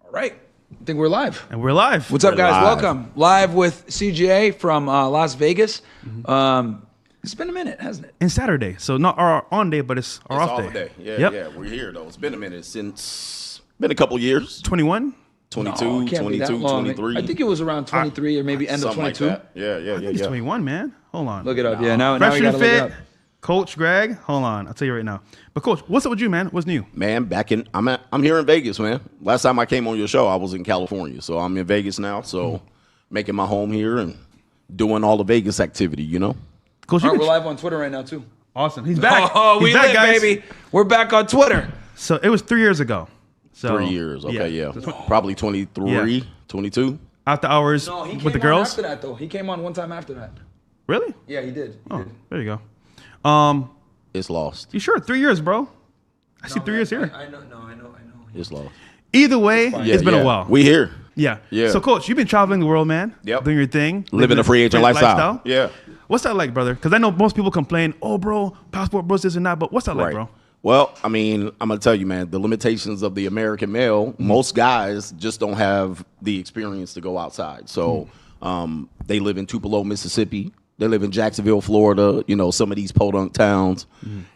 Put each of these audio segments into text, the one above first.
All right. I think we're live. And we're live. What's up, guys? Welcome. Live with CGA from Las Vegas. It's been a minute, hasn't it? And Saturday. So not our on day, but it's our off day. Yeah, we're here, though. It's been a minute since, been a couple years. 21? 22, No, it can't be 22, that long. 23. I think it was around 23 or maybe end of 22. Like that. Yeah. It's 21, man. Hold on. Look it up. Yeah, now Fresh we got and to look it fit. up. Coach Greg, hold on. I'll tell you right now. But Coach, what's up with you, man? What's new? Man, I'm here in Vegas, man. Last time I came on your show, I was in California. So I'm in Vegas now. So making my home here and doing all the Vegas activity, you know? Coach, All right, we're live on Twitter right now, too. Awesome. He's back. Oh, He's we back, lit, guys. baby. We're back on Twitter. So it was 3 years ago. So 3 years. Okay, yeah. So Probably 23, 22. after hours No, he came with the on girls. after that, though. He came on one time after that. Really? Yeah, he did. He did. There you go. It's lost. You sure? 3 years, bro. I see 3 years here. I know. It's lost. Either way, it's been a while. We here. Yeah. Yeah. So, Coach, you've been traveling the world, man. Yep. Doing your thing. Living a free agent lifestyle. Yeah. What's that like, brother? Because I know most people complain, oh, bro, passport bros, this and that. But what's that like, bro? Well, I mean, I'm going to tell you, man, the limitations of the American male, most guys just don't have the experience to go outside. So they live in Tupelo, Mississippi. They live in Jacksonville, Florida, you know, some of these podunk towns,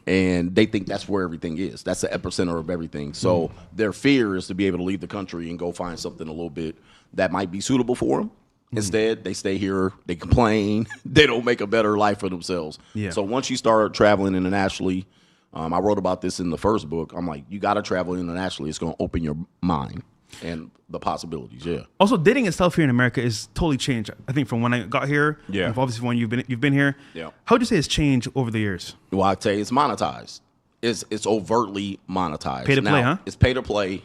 and they think that's where everything is. That's the epicenter of everything. So their fear is to be able to leave the country and go find something a little bit that might be suitable for them. Instead, they stay here, they complain, they don't make a better life for themselves. Yeah. So once you start traveling internationally, I wrote about this in the first book. I'm like, you got to travel internationally. It's going to open your mind and the possibilities. Yeah. Also, dating itself here in America is totally changed. I think from when I got here. Yeah. And obviously, when you've been here. Yeah. How would you say it's changed over the years? Well, I tell you, it's monetized. It's overtly monetized. Pay to play, huh? It's pay to play.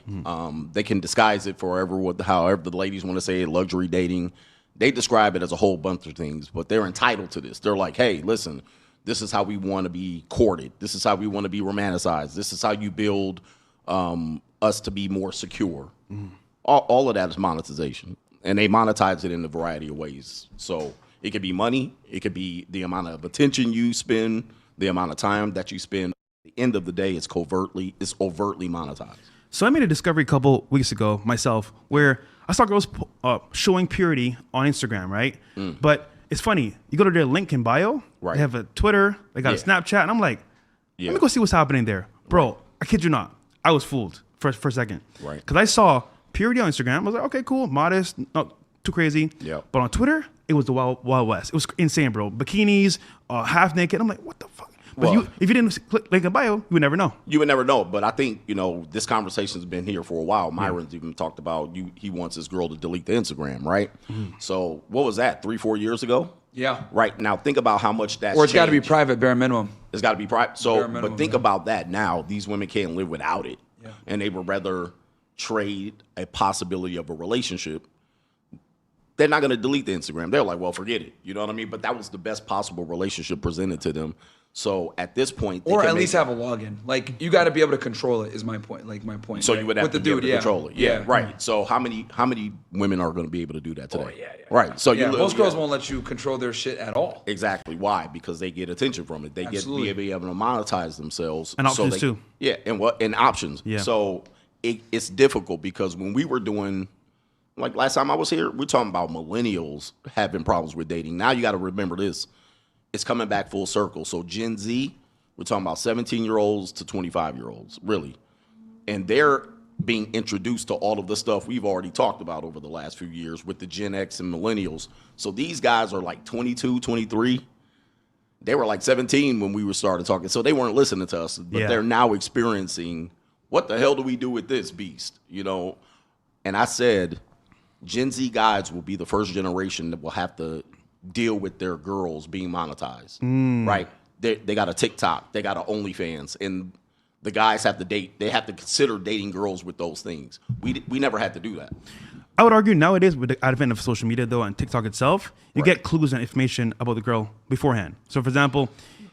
They can disguise it however the ladies want to say it, luxury dating. They describe it as a whole bunch of things, but they're entitled to this. They're like, hey, listen, this is how we want to be courted. This is how we want to be romanticized. This is how you build us to be more secure. All of that is monetization, and they monetize it in a variety of ways. So it could be money. It could be the amount of attention you spend, the amount of time that you spend. At the end of the day, it's overtly monetized. So I made a discovery a couple weeks ago myself where I saw girls showing purity on Instagram, right? But it's funny. You go to their link in bio. Right. They have a Twitter. They got a Snapchat. And I'm like, let me go see what's happening there. Bro, I kid you not. I was fooled for a second. Right. Because I saw purity on Instagram. I was like, okay, cool. Modest. Not too crazy. Yep. But on Twitter, it was the Wild West. It was insane, bro. Bikinis, half naked. I'm like, what the fuck? But if you didn't click link in bio, you would never know. You would never know. But I think, you know, this conversation's been here for a while. Myron's even talked about he wants his girl to delete the Instagram, right? So what was that, 3-4 years ago? Yeah. Right. Now think about how much that's Or it's got to be changed. private, bare minimum. It's got to be private. So, Bare minimum, but think about that now. These women can't live without it. Yeah. And they would rather trade a possibility of a relationship. They're not going to delete the Instagram. They're like, well, forget it. You know what I mean? But that was the best possible relationship presented to them. So at this point, they Or can at least have a login. Like, you got to be able to control it is my point. Like, my point. So right? you would have With to the be able dude, to control it. Yeah. Right. So how many women are going to be able to do that today? Oh, yeah. Right. So Yeah, you most girls won't let you control their shit at all. Exactly. Why? Because they get attention from it. They Absolutely. be able to monetize themselves. And options too. Yeah, and options. Yeah. So it's difficult because when we were doing, like last time I was here, we're talking about millennials having problems with dating. Now you got to remember this. It's coming back full circle. So Gen Z, we're talking about 17-year-olds to 25-year-olds, really. And they're being introduced to all of the stuff we've already talked about over the last few years with the Gen X and millennials. So these guys are like 22, 23. They were like 17 when we started talking. So they weren't listening to us, but they're now experiencing, what the hell do we do with this beast? You know? And I said, Gen Z guys will be the first generation that will have to deal with their girls being monetized, right? They got a TikTok, they got an OnlyFans, and the guys have to date. They have to consider dating girls with those things. We never had to do that. I would argue nowadays with the advent of social media, though, and TikTok itself, you get clues and information about the girl beforehand. So, for example,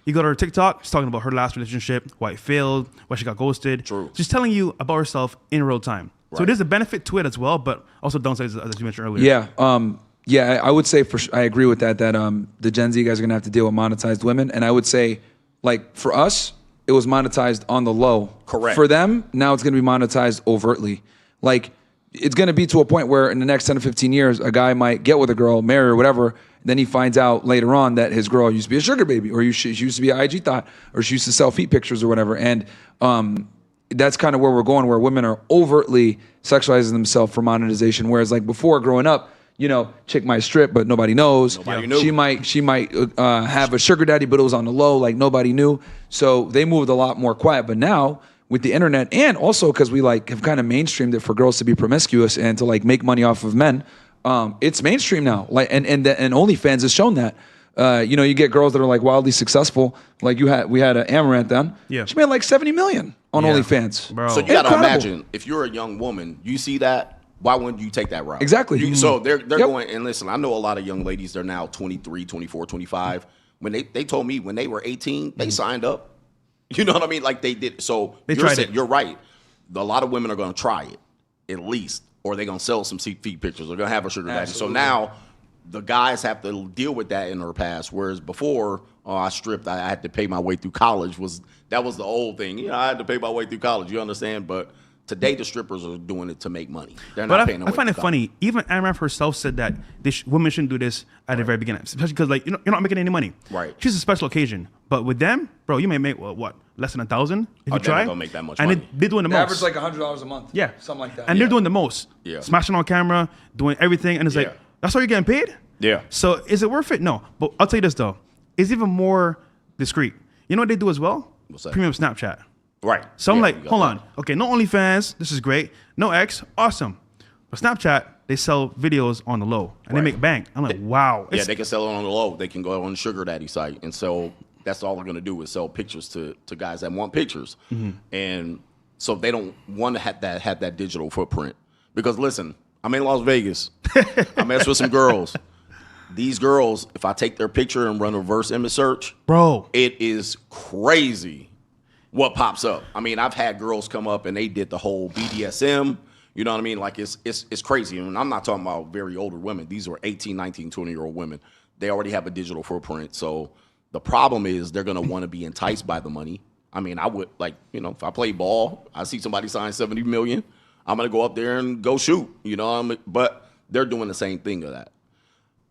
you go to her TikTok, she's talking about her last relationship, why it failed, why she got ghosted. True. She's telling you about herself in real time. So Right. there's a benefit to it as well, but also downsides, as you mentioned earlier. Yeah. Yeah, I would say I agree with that the Gen Z guys are going to have to deal with monetized women. And I would say, like, for us, it was monetized on the low. Correct. For them, now it's going to be monetized overtly. Like, it's going to be to a point where in the next 10 to 15 years, a guy might get with a girl, marry her, whatever. Then he finds out later on that his girl used to be a sugar baby, or she used to be an IG thought, or she used to sell feet pictures or whatever. And that's kind of where we're going, where women are overtly sexualizing themselves for monetization. Whereas like before, growing up, you know, chick might strip, but nobody knows. Nobody knew. She might have a sugar daddy, but it was on the low, like nobody knew. So they moved a lot more quiet. But now with the internet, and also because we like have kind of mainstreamed it for girls to be promiscuous and to like make money off of men, it's mainstream now. Like and OnlyFans has shown that. You know, you get girls that are like wildly successful. Like we had an Amaranth then. Yeah. She made like 70 million on OnlyFans. Bro. So you got to Incredible. imagine, if you're a young woman, you see that, why wouldn't you take that route? Exactly. So they're Yep. going, and listen, I know a lot of young ladies, they're now 23, 24, 25. When they told me when they were 18, they signed up. You know what I mean? Like they did. So you're right. A lot of women are going to try it, at least, or they're going to sell some feet pictures. They're going to have a sugar daddy. So now the guys have to deal with that in their past. Whereas before, I stripped, I had to pay my way through college. That was the old thing. You know, I had to pay my way through college. You understand? But today, the strippers are doing it to make money. They're not paying their I way find it through funny. Even Amaranth herself said that women shouldn't do this at the very beginning, especially because like you're not making any money. Right. She's a special occasion, but with them, bro, you may make what less than 1,000 if you they're try. not gonna make that much and money. they're doing the They most. average like $100 a month. Yeah, something like that. And they're doing the most. Yeah. Smashing on camera, doing everything, and it's Yeah. like that's how you're getting paid. Yeah. So is it worth it? No. But I'll tell you this though, it's even more discreet. You know what they do as well? What's that? Premium Snapchat. Right. So I'm Yeah, like, you got hold that. on. Okay, no OnlyFans. This is great. No X. Awesome. But Snapchat, they sell videos on the low and they Right. make bank. I'm like, wow. Yeah, they can sell it on the low. They can go on the sugar daddy site, and so that's all they're going to do is sell pictures to guys that want pictures, and so they don't want to have that digital footprint. Because listen, I'm in Las Vegas. I mess with some girls. These girls, if I take their picture and run a reverse image search, Bro. it is crazy what pops up. I mean, I've had girls come up and they did the whole BDSM. You know what I mean? Like it's crazy. And I'm not talking about very older women. These are 18, 19, 20-year-old women. They already have a digital footprint. So the problem is they're going to want to be enticed by the money. I mean, I would like, you know, if I play ball, I see somebody sign 70 million, I'm going to go up there and go shoot, you know what I mean? But they're doing the same thing of that.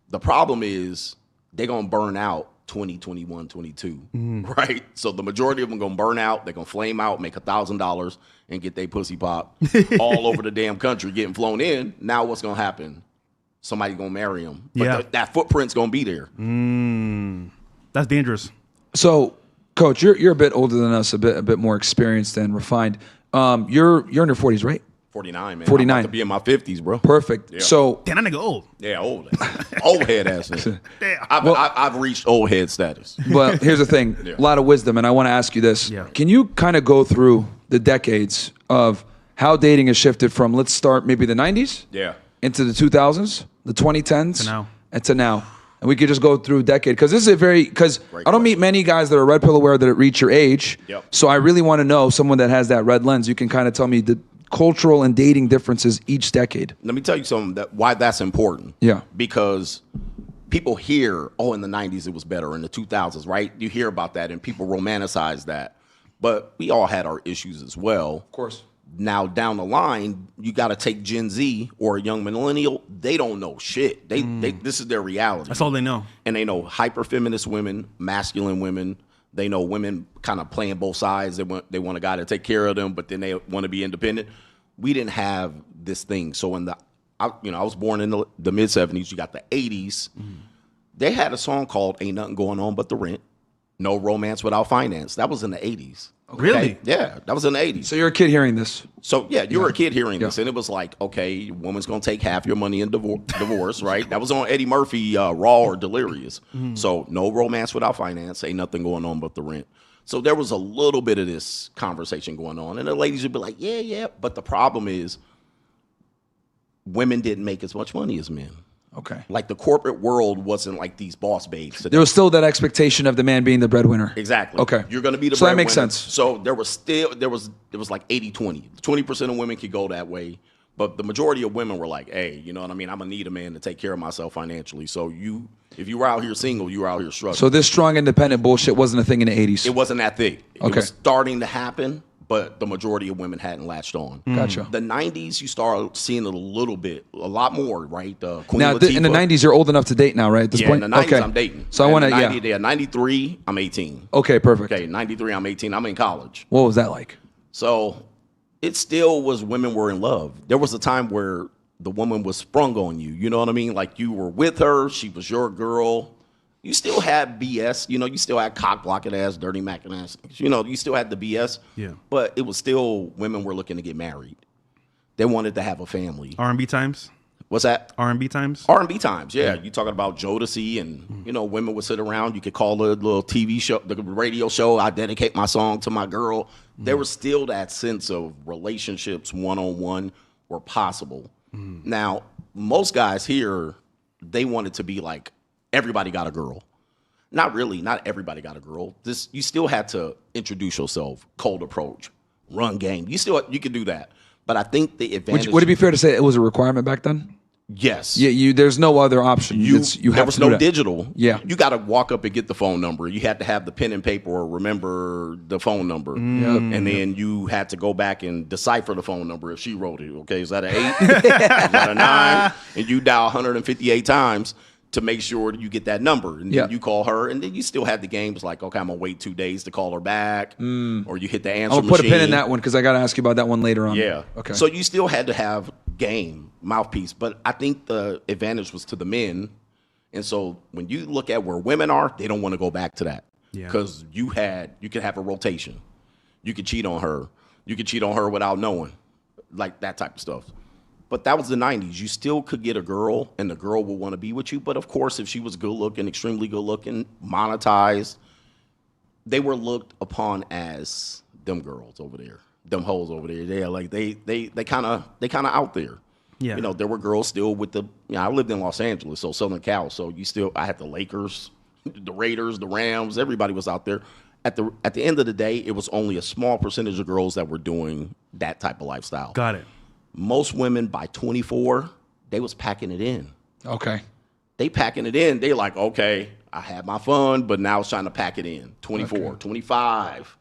The problem is they're going to burn out 20, 21, 22, right? So the majority of them going to burn out. They're going to flame out, make $1,000 and get their pussy pop all over the damn country getting flown in. Now what's going to happen? Somebody's going to marry them. But Yeah. that footprint's going to be there. That's dangerous. So, Coach, you're a bit older than us, a bit more experienced and refined. You're in your 40s, right? 49, man. 49. I'm about to be in my 50s, bro. Perfect. Yeah. So, Damn, that nigga old. Yeah, old. Old head ass. nigga. Damn. I've reached old head status. but here's the thing: Yeah. a lot of wisdom, and I want to ask you this. Yeah. Can you kind of go through the decades of how dating has shifted from, let's start maybe the 90s Yeah. into the 2000s, the 2010s, To now. and to now? And we could just go through a decade, because this is because Great I don't meet question. many guys that are red pill aware that reach your age. Yep. So I really want to know someone that has that red lens. You can kind of tell me the cultural and dating differences each decade. Let me tell you something why that's important. Yeah. Because people hear, oh, in the 90s it was better, in the 2000s, right? You hear about that and people romanticize that. But we all had our issues as well. Of course. Now, down the line, you got to take Gen Z or a young millennial. They don't know shit. They this is their reality. That's all they know. And they know hyper-feminist women, masculine women. They know women kind of playing both sides. They want a guy to take care of them, but then they want to be independent. We didn't have this thing. So I was born in the mid-'70s. You got the '80s. They had a song called "Ain't Nothing Going On But the Rent." No romance without finance. That was in the '80s. Okay? Really? Yeah, that was in the '80s. So you're a kid hearing this. So yeah, you were a kid hearing this, and it was like, okay, woman's gonna take half your money in divorce, right? That was on Eddie Murphy, Raw or Delirious. So no romance without finance, ain't nothing going on but the rent. So there was a little bit of this conversation going on, and the ladies would be like, yeah. But the problem is, women didn't make as much money as men. Okay. Like the corporate world wasn't like these boss babes. There was still that expectation of the man being the breadwinner. Exactly. Okay. You're going to be the So that breadwinner. makes sense. So there was like 80-20. 20% of women could go that way, but the majority of women were like, hey, you know what I mean? I'm going to need a man to take care of myself financially. So if you were out here single, you were out here struggling. So this strong independent bullshit wasn't a thing in the 80s. It wasn't that thick. It Okay. was starting to happen, but the majority of women hadn't latched on. Gotcha. The 90s, you start seeing it a lot more, right? Queen Now, Latifah. in the 90s, you're old enough to date now, right? At this Yeah, point? in the 90s, okay. I'm dating. So I want to, yeah. 93, I'm 18. Okay, perfect. Okay, 93, I'm 18. I'm in college. What was that like? So it still was women were in love. There was a time where the woman was sprung on you. You know what I mean? Like you were with her. She was your girl. You still had BS. You know, you still had cock blocking ass, dirty macking ass. You know, you still had the BS. Yeah. But it was still women were looking to get married. They wanted to have a family. R&B times. What's that? R&B times. R&B times, yeah. You talking about Jodeci and, you know, women would sit around. You could call the little TV show, the radio show, I dedicate my song to my girl. There was still that sense of relationships one-on-one were possible. Now, most guys here, they wanted to be like, everybody got a girl. Not really, not everybody got a girl. You still had to introduce yourself, cold approach, run game. You could do that. But I think the advantage. Would it be fair to say it was a requirement back then? Yes. Yeah, there's no other option. You There have was to do no that. digital. Yeah. You got to walk up and get the phone number. You had to have the pen and paper or remember the phone number. And then you had to go back and decipher the phone number if she wrote it. Okay, is that an 8? Is that a 9? And you dial 158 times to make sure that you get that number. And then you call her. And then you still had the games like, okay, I'm going to wait 2 days to call her back. Or you hit the answer I'm going to put a machine. pin in that one because I got to ask you about that one later on. Yeah. Okay. So you still had to have game, mouthpiece. But I think the advantage was to the men. And so when you look at where women are, they don't want to go back to that. Yeah. Because you could have a rotation. You could cheat on her. You could cheat on her without knowing. Like that type of stuff. But that was the 90s. You still could get a girl, and the girl will want to be with you. But, of course, if she was good-looking, extremely good-looking, monetized, they were looked upon as them girls over there, them hoes over there. They're like they kind of out there. Yeah. You know, there were girls still with the. You know, I lived in Los Angeles, so Southern Cal. So I had the Lakers, the Raiders, the Rams. Everybody was out there. At the end of the day, it was only a small percentage of girls that were doing that type of lifestyle. Got it. Most women by 24, they was packing it in. Okay. They packing it in. They like, okay, I had my fun, but now it's trying to pack it in. 24, 25.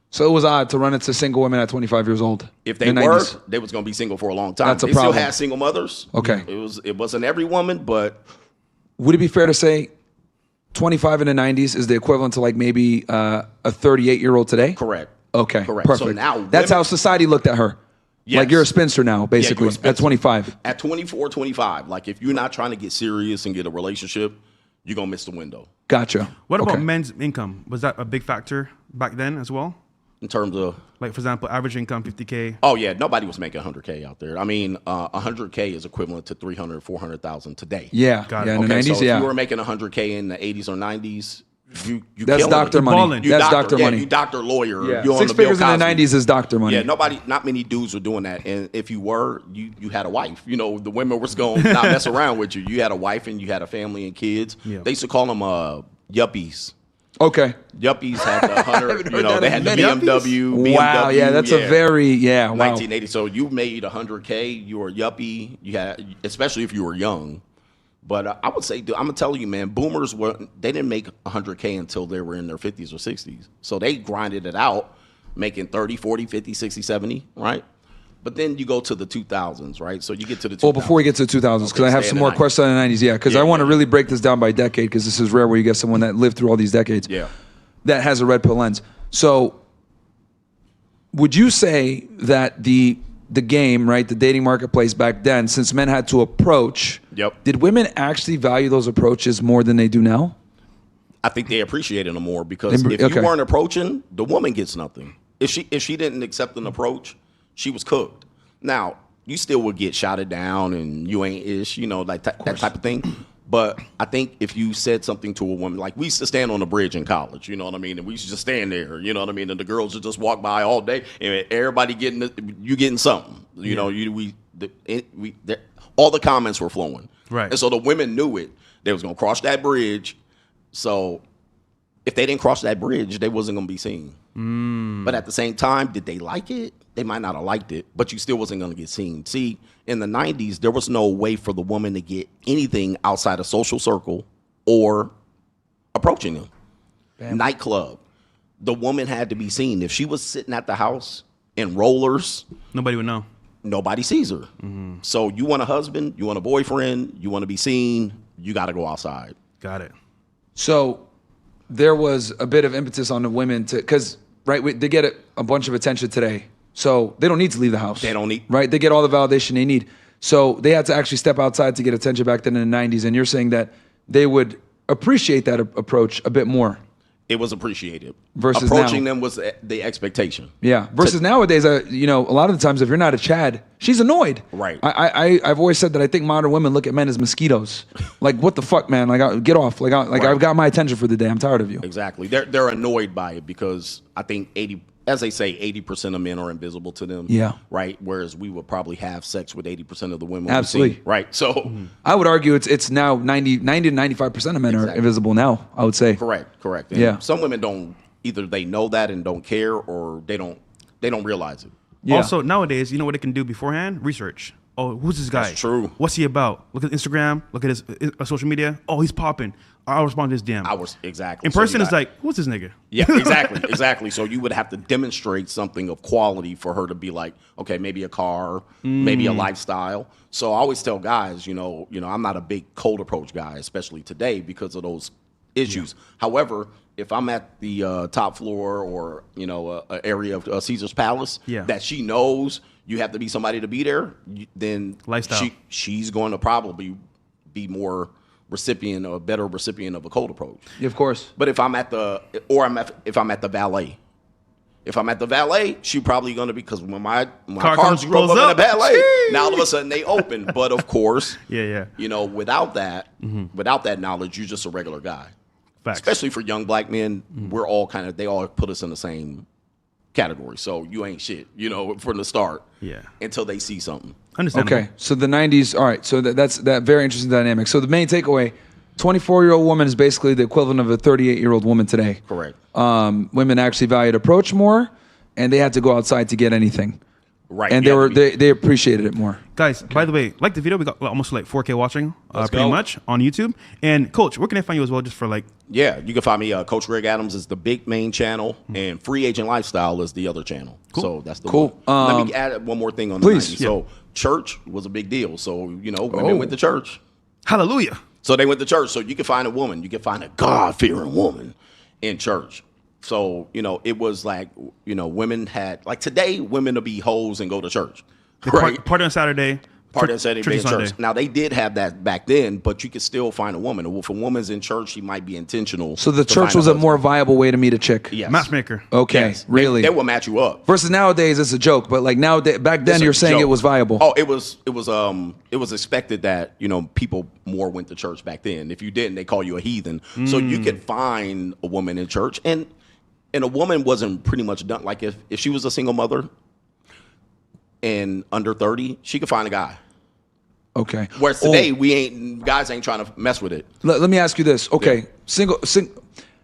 So it was odd to run into single women at 25 years old. If they in the were, 90s. they was going to be single for a long time. That's a they problem. still had single mothers. Okay. It wasn't every woman, but Would it be fair to say 25 in the 90s is the equivalent to like maybe a 38-year-old today? correct. Okay. Correct. Perfect. So now that's women- how society looked at her. Yes. Like you're a spinster now, basically, you're a spinster. at 25. At 24, 25, like if you're not trying to get serious and get a relationship, you're going to miss the window. Gotcha. What about Okay. men's income? Was that a big factor back then as well? In terms of, Like, for example, average income, 50K. oh yeah, nobody was making 100K out there. I mean, 100K is equivalent to 300, 400,000 today. Yeah. Got it. Yeah. In the Okay, 90s, so yeah. if you were making 100K in the 80s or 90s, you That's killing doctor it. money. balling. You That's doctor, doctor yeah, money. You doctor, lawyer. Yeah. You're on 6 the Bill figures in the Cosby. 90s is doctor money. Yeah, not many dudes were doing that. And if you were, you had a wife. You know, the women was going to not mess around with you. You had a wife and you had a family and kids. Yeah. They used to call them yuppies. Okay. Yuppies had the 100, you know, heard they had the that. BMW. Wow. Yeah. That's a very, wow. 1980. So you made 100K. You were a yuppie. You had, especially if you were young. But I would say, dude, I'm gonna tell you, man, boomers they didn't make 100K until they were in their 50s or 60s. So they grinded it out, making 30, 40, 50, 60, 70, right? But then you go to the 2000s, right? So you get to the 2000s. Well, before we get to the 2000s, because Okay, I have stay some in the more 90s. questions on the 90s. Yeah, because Yeah, I want to yeah, really break this down by decade, because this is rare where you get someone that lived through all these decades. Yeah. That has a red pill lens. So, would you say that the game, right, the dating marketplace back then, since men had to approach, Yep. did women actually value those approaches more than they do now? I think they appreciated them more because if Okay. you weren't approaching, the woman gets nothing. If she didn't accept an approach, she was cooked. Now, you still would get shouted down and you ain't ish, you know, like that type of thing. But I think if you said something to a woman, like we used to stand on the bridge in college, you know what I mean? And we used to just stand there, you know what I mean? And the girls would just walk by all day and everybody getting something. You know, all the comments were flowing. Right. And so the women knew it. They was going to cross that bridge. So if they didn't cross that bridge, they wasn't going to be seen. But at the same time, did they like it? They might not have liked it, but you still wasn't going to get seen. See, in the 90s, there was no way for the woman to get anything outside a social circle or approaching them. Nightclub. the woman had to be seen. If she was sitting at the house in rollers, Nobody would know. nobody sees her. So you want a husband, you want a boyfriend, you want to be seen, you got to go outside. Got it. So there was a bit of impetus on the women to, because they get a bunch of attention today, so they don't need to leave the house. They don't need, right? They get all the validation they need. So they had to actually step outside to get attention back then in the 90s. And you're saying that they would appreciate that approach a bit more. it was appreciated. Versus approaching now. them was the expectation. Yeah. Versus nowadays, a lot of the times if you're not a Chad, she's annoyed. Right. I've always said that I think modern women look at men as mosquitoes. Like, what the fuck, man? Like, get off. Like, Right. I've got my attention for the day. I'm tired of you. Exactly. They're annoyed by it because I think 80% of men are invisible to them. Yeah. Right. Whereas we would probably have sex with 80% of the women. Absolutely. We see, right. So I would argue it's now 90 to 95% of men are invisible now, I would say. correct. And Yeah. some women don't, either they know that and don't care, or they don't realize it. Yeah. Also, nowadays, you know what they can do beforehand? Research. Oh, who's this guy? That's true. What's he about? Look at Instagram. Look at his social media. Oh, he's popping. I'll respond to his DM. Exactly. In So person, you it's got- like, who's this nigga? Yeah, exactly. So you would have to demonstrate something of quality for her to be like, okay, maybe a car, maybe a lifestyle. So I always tell guys, I'm not a big cold approach guy, especially today because of those issues. However, if I'm at the top floor or an area of Caesar's Palace that she knows you have to be somebody to be there, then Lifestyle. she's going to probably be more a better recipient of a cold approach. Yeah, of course. But if I'm at the valet, she probably going to be, because when my cars roll up in the valet, now all of a sudden they open. But of course, Yeah. without that knowledge, you're just a regular guy. Facts. Especially for young black men, we're all they all put us in the same category. So you ain't shit, from the start. Yeah. Until they see something. Understandable. Okay, so the 90s, all right, so that's that very interesting dynamic. So the main takeaway, 24-year-old woman is basically the equivalent of a 38-year-old woman today. Correct. Women actually valued approach more, and they had to go outside to get anything. Right. And they appreciated it more. Guys, by the way, like the video, we got almost like 4K watching, Let's pretty go. much on YouTube. And Coach, where can I find you as well, just for like? Yeah, you can find me. Coach Greg Adams is the big main channel, and Free Agent Lifestyle is the other channel. Cool. So that's the Cool. one. Let me add one more thing on please. the 90s. So church was a big deal. So women went to church. Hallelujah. So they went to church. So you can find a woman, you can find a God-fearing woman in church. So it was like women had, like today, women will be hoes and go to church. Right. Party on Saturday. Part of Saturday church in Sunday. church. Now they did have that back then, but you could still find a woman. If a woman's in church, she might be intentional. So the to church find was a husband. more viable way to meet a chick. Yes. Matchmaker. Okay, Yes. really. They will match you up. Versus nowadays, it's a joke. But like back then, It's a you're saying joke. it was viable. Oh, it was expected that people more went to church back then. If you didn't, they call you a heathen. So you could find a woman in church, and a woman wasn't pretty much done. Like if she was a single mother and under 30, she could find a guy. Okay. Whereas today, guys ain't trying to mess with it. Let me ask you this. Okay, Yeah.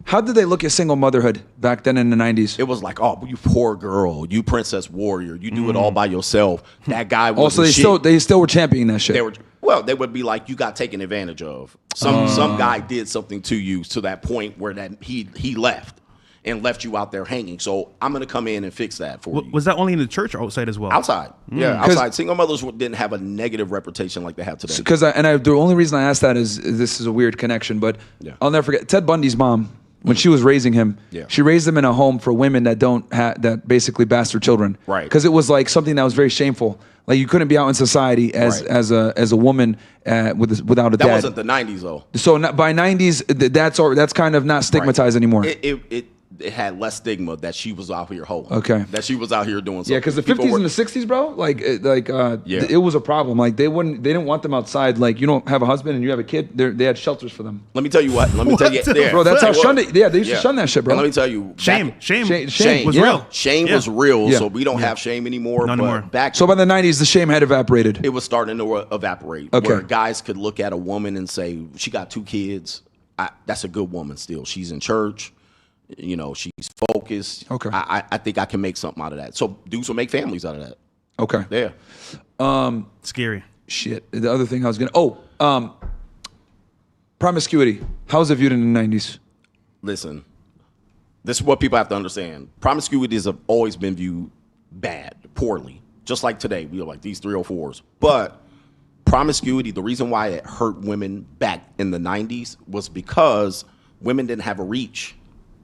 How did they look at single motherhood back then in the 90s? It was like, oh, you poor girl, you princess warrior, you do it all by yourself. That guy was Also, they still were championing that shit. They would be like, you got taken advantage of. Some guy did something to you to that point where he left and left you out there hanging. So I'm gonna come in and fix that for you. Was that only in the church or outside as well? Outside, yeah, outside. Single mothers didn't have a negative reputation like they have today. Because the only reason I asked that is this is a weird connection, but Yeah. I'll never forget Ted Bundy's mom when she was raising him. Yeah. She raised him in a home for women that that basically bastard children. Right. Because it was like something that was very shameful. Like you couldn't be out in society as Right. as a woman without a dad. That wasn't the 90s though. So by 90s, that's kind of not stigmatized anymore. It had less stigma that she was out here hoeing. Okay. That she was out here doing something. Yeah, because the People 50s were- and the 60s, bro, Yeah. it was a problem. Like they didn't want them outside. Like you don't have a husband and you have a kid. They had shelters for them. Let me tell you what. Let me tell you. Yeah. Bro, that's how Well, shunned it. Yeah, they used to shun that shit, bro. And let me tell you. Shame Shame, was yeah. real. Shame Yeah. was real, Yeah. so we don't have shame anymore. Not but anymore. back So by the 90s, the shame had evaporated. it was starting to evaporate. Okay. Where guys could look at a woman and say, she got 2 kids. That's a good woman still. She's in church. She's focused. Okay. I think I can make something out of that. So dudes will make families out of that. Okay. Yeah. Scary. Shit. The other thing I was promiscuity. How was it viewed in the 90s? Listen, this is what people have to understand. Promiscuities have always been viewed bad, poorly. Just like today, we are like these 304s. But promiscuity, the reason why it hurt women back in the 90s was because women didn't have a reach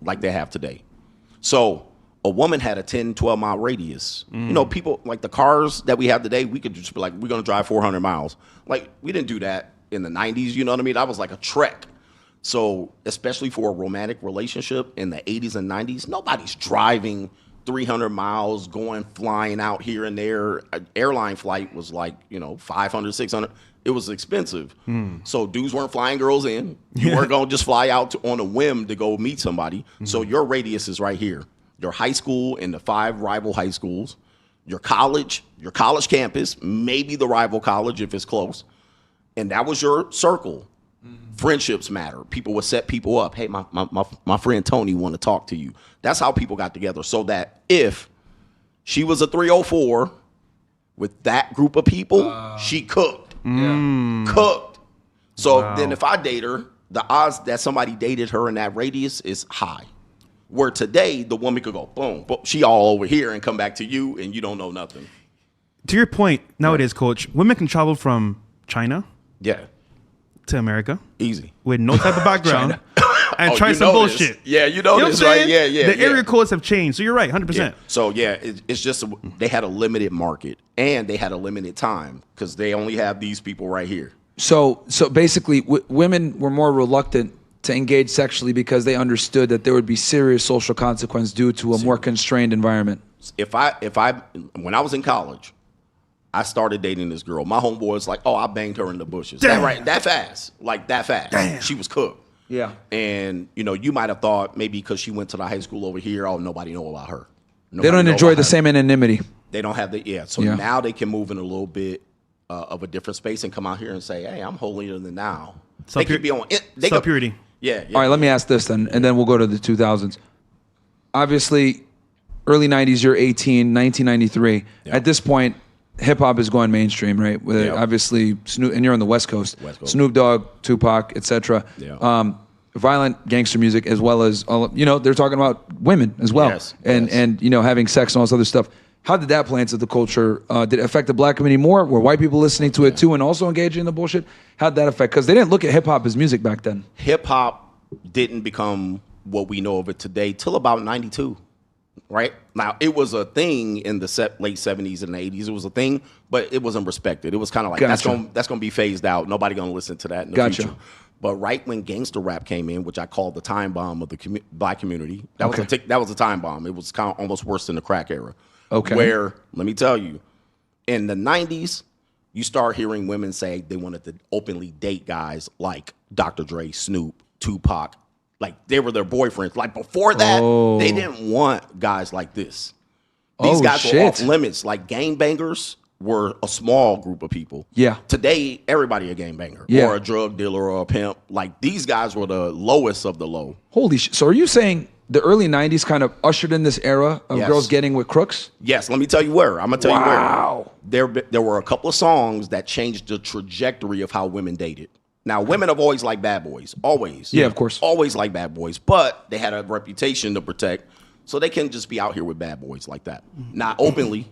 like they have today. So a woman had a 10, 12-mile radius. You know, people, like the cars that we have today, we could just be like, we're going to drive 400 miles. Like, we didn't do that in the 90s, you know what I mean? That was like a trek. So, especially for a romantic relationship in the 80s and 90s, nobody's driving 300 miles, flying out here and there. An airline flight was like, 500, 600. It was expensive. So dudes weren't flying girls in. You weren't going to just fly out on a whim to go meet somebody. So your radius is right here. Your high school and the 5 rival high schools, your college campus, maybe the rival college if it's close. And that was your circle. Friendships matter. People would set people up. Hey, my friend Tony want to talk to you. That's how people got together. So that if she was a 304 with that group of people, she cooked. Cooked. So then if I date her, the odds that somebody dated her in that radius is high. Where today, the woman could go, boom, boom, she all over here and come back to you and you don't know nothing. To your point, nowadays, Coach, women can travel from China to America. Easy. With no type of background. And try you some know bullshit. This. Yeah, you know this, right? Yeah. The area codes have changed. So you're right, 100%. Yeah. So, it's just they had a limited market and they had a limited time because they only have these people right here. So basically, women were more reluctant to engage sexually because they understood that there would be serious social consequence due to a more constrained environment. When I was in college, I started dating this girl. My homeboy was like, "Oh, I banged her in the bushes." That fast. Damn. She was cooked. Yeah. And you might have thought maybe because she went to the high school over here, nobody know about her. They don't enjoy the same anonymity. They don't have now they can move in a little bit of a different space and come out here and say, "Hey, I'm holier than thou." They could be on. Purity. Yeah. All right, let me ask this then, and then we'll go to the 2000s. Obviously, early 90s, you're 18, 1993. Yeah. At this point, hip-hop is going mainstream, right? With obviously, and you're on the West Coast. Snoop Dogg, Tupac, etc. Yeah. Violent gangster music, as well as, they're talking about women as well. Yes. And having sex and all this other stuff. How did that play into the culture? Did it affect the black community more? Were white people listening to it too and also engaging in the bullshit? How'd that affect? Because they didn't look at hip hop as music back then. Hip hop didn't become what we know of it today till about 92, right? Now, it was a thing in the late 70s and 80s. It was a thing, but it wasn't respected. It was kind of like, that's going to be phased out. Nobody going to listen to that in the future. But right when gangster rap came in, which I call the time bomb of the black community, that was a time bomb. It was kind of almost worse than the crack era. Okay. Where, let me tell you, in the 90s, you start hearing women say they wanted to openly date guys like Dr. Dre, Snoop, Tupac. Like, they were their boyfriends. Like, before that, they didn't want guys like this. These guys were off limits. Like, gangbangers were a small group of people. Yeah. Today, everybody a gangbanger. Or a drug dealer or a pimp. Like, these guys were the lowest of the low. Holy shit. So are you saying the early 90s kind of ushered in this era of girls getting with crooks? Yes, let me tell you where. I'm going to tell you where. There were a couple of songs that changed the trajectory of how women dated. Now, women have always liked bad boys. Always. Yeah, of course. Always liked bad boys. But they had a reputation to protect, so they couldn't just be out here with bad boys like that. Not openly.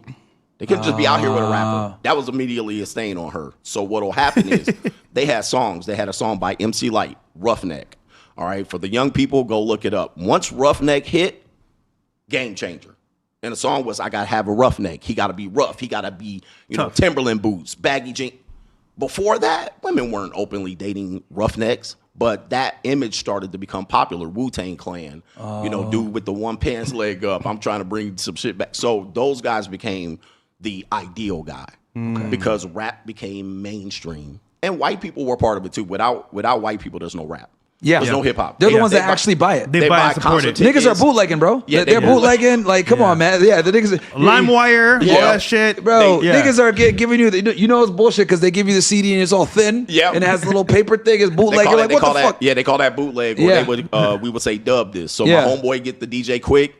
They couldn't just be out here with a rapper. That was immediately a stain on her. So what will happen is they had songs. They had a song by MC Lyte, Roughneck. All right, for the young people, go look it up. Once Roughneck hit, game changer. And the song was, I got to have a roughneck. He got to be rough. He got to be, Timberland boots, baggy jeans. Before that, women weren't openly dating roughnecks, but that image started to become popular. Wu-Tang Clan, dude with the one pants leg up. I'm trying to bring some shit back. So those guys became the ideal guy because rap became mainstream. And white people were part of it too. Without white people, there's no rap. Yeah. There's no hip hop. They're the ones that actually buy it. They buy and support it. Niggas are bootlegging, bro. Yeah, they're bootlegging. Like, come on, man. Yeah, the niggas. LimeWire, all that shit. Bro, niggas are giving you, it's bullshit because they give you the CD and it's all thin. Yeah. And it has a little paper thing. It's bootleg. You're like, what the fuck? Yeah, they call that bootleg. Or we would say dub this. So my homeboy get the DJ Quick.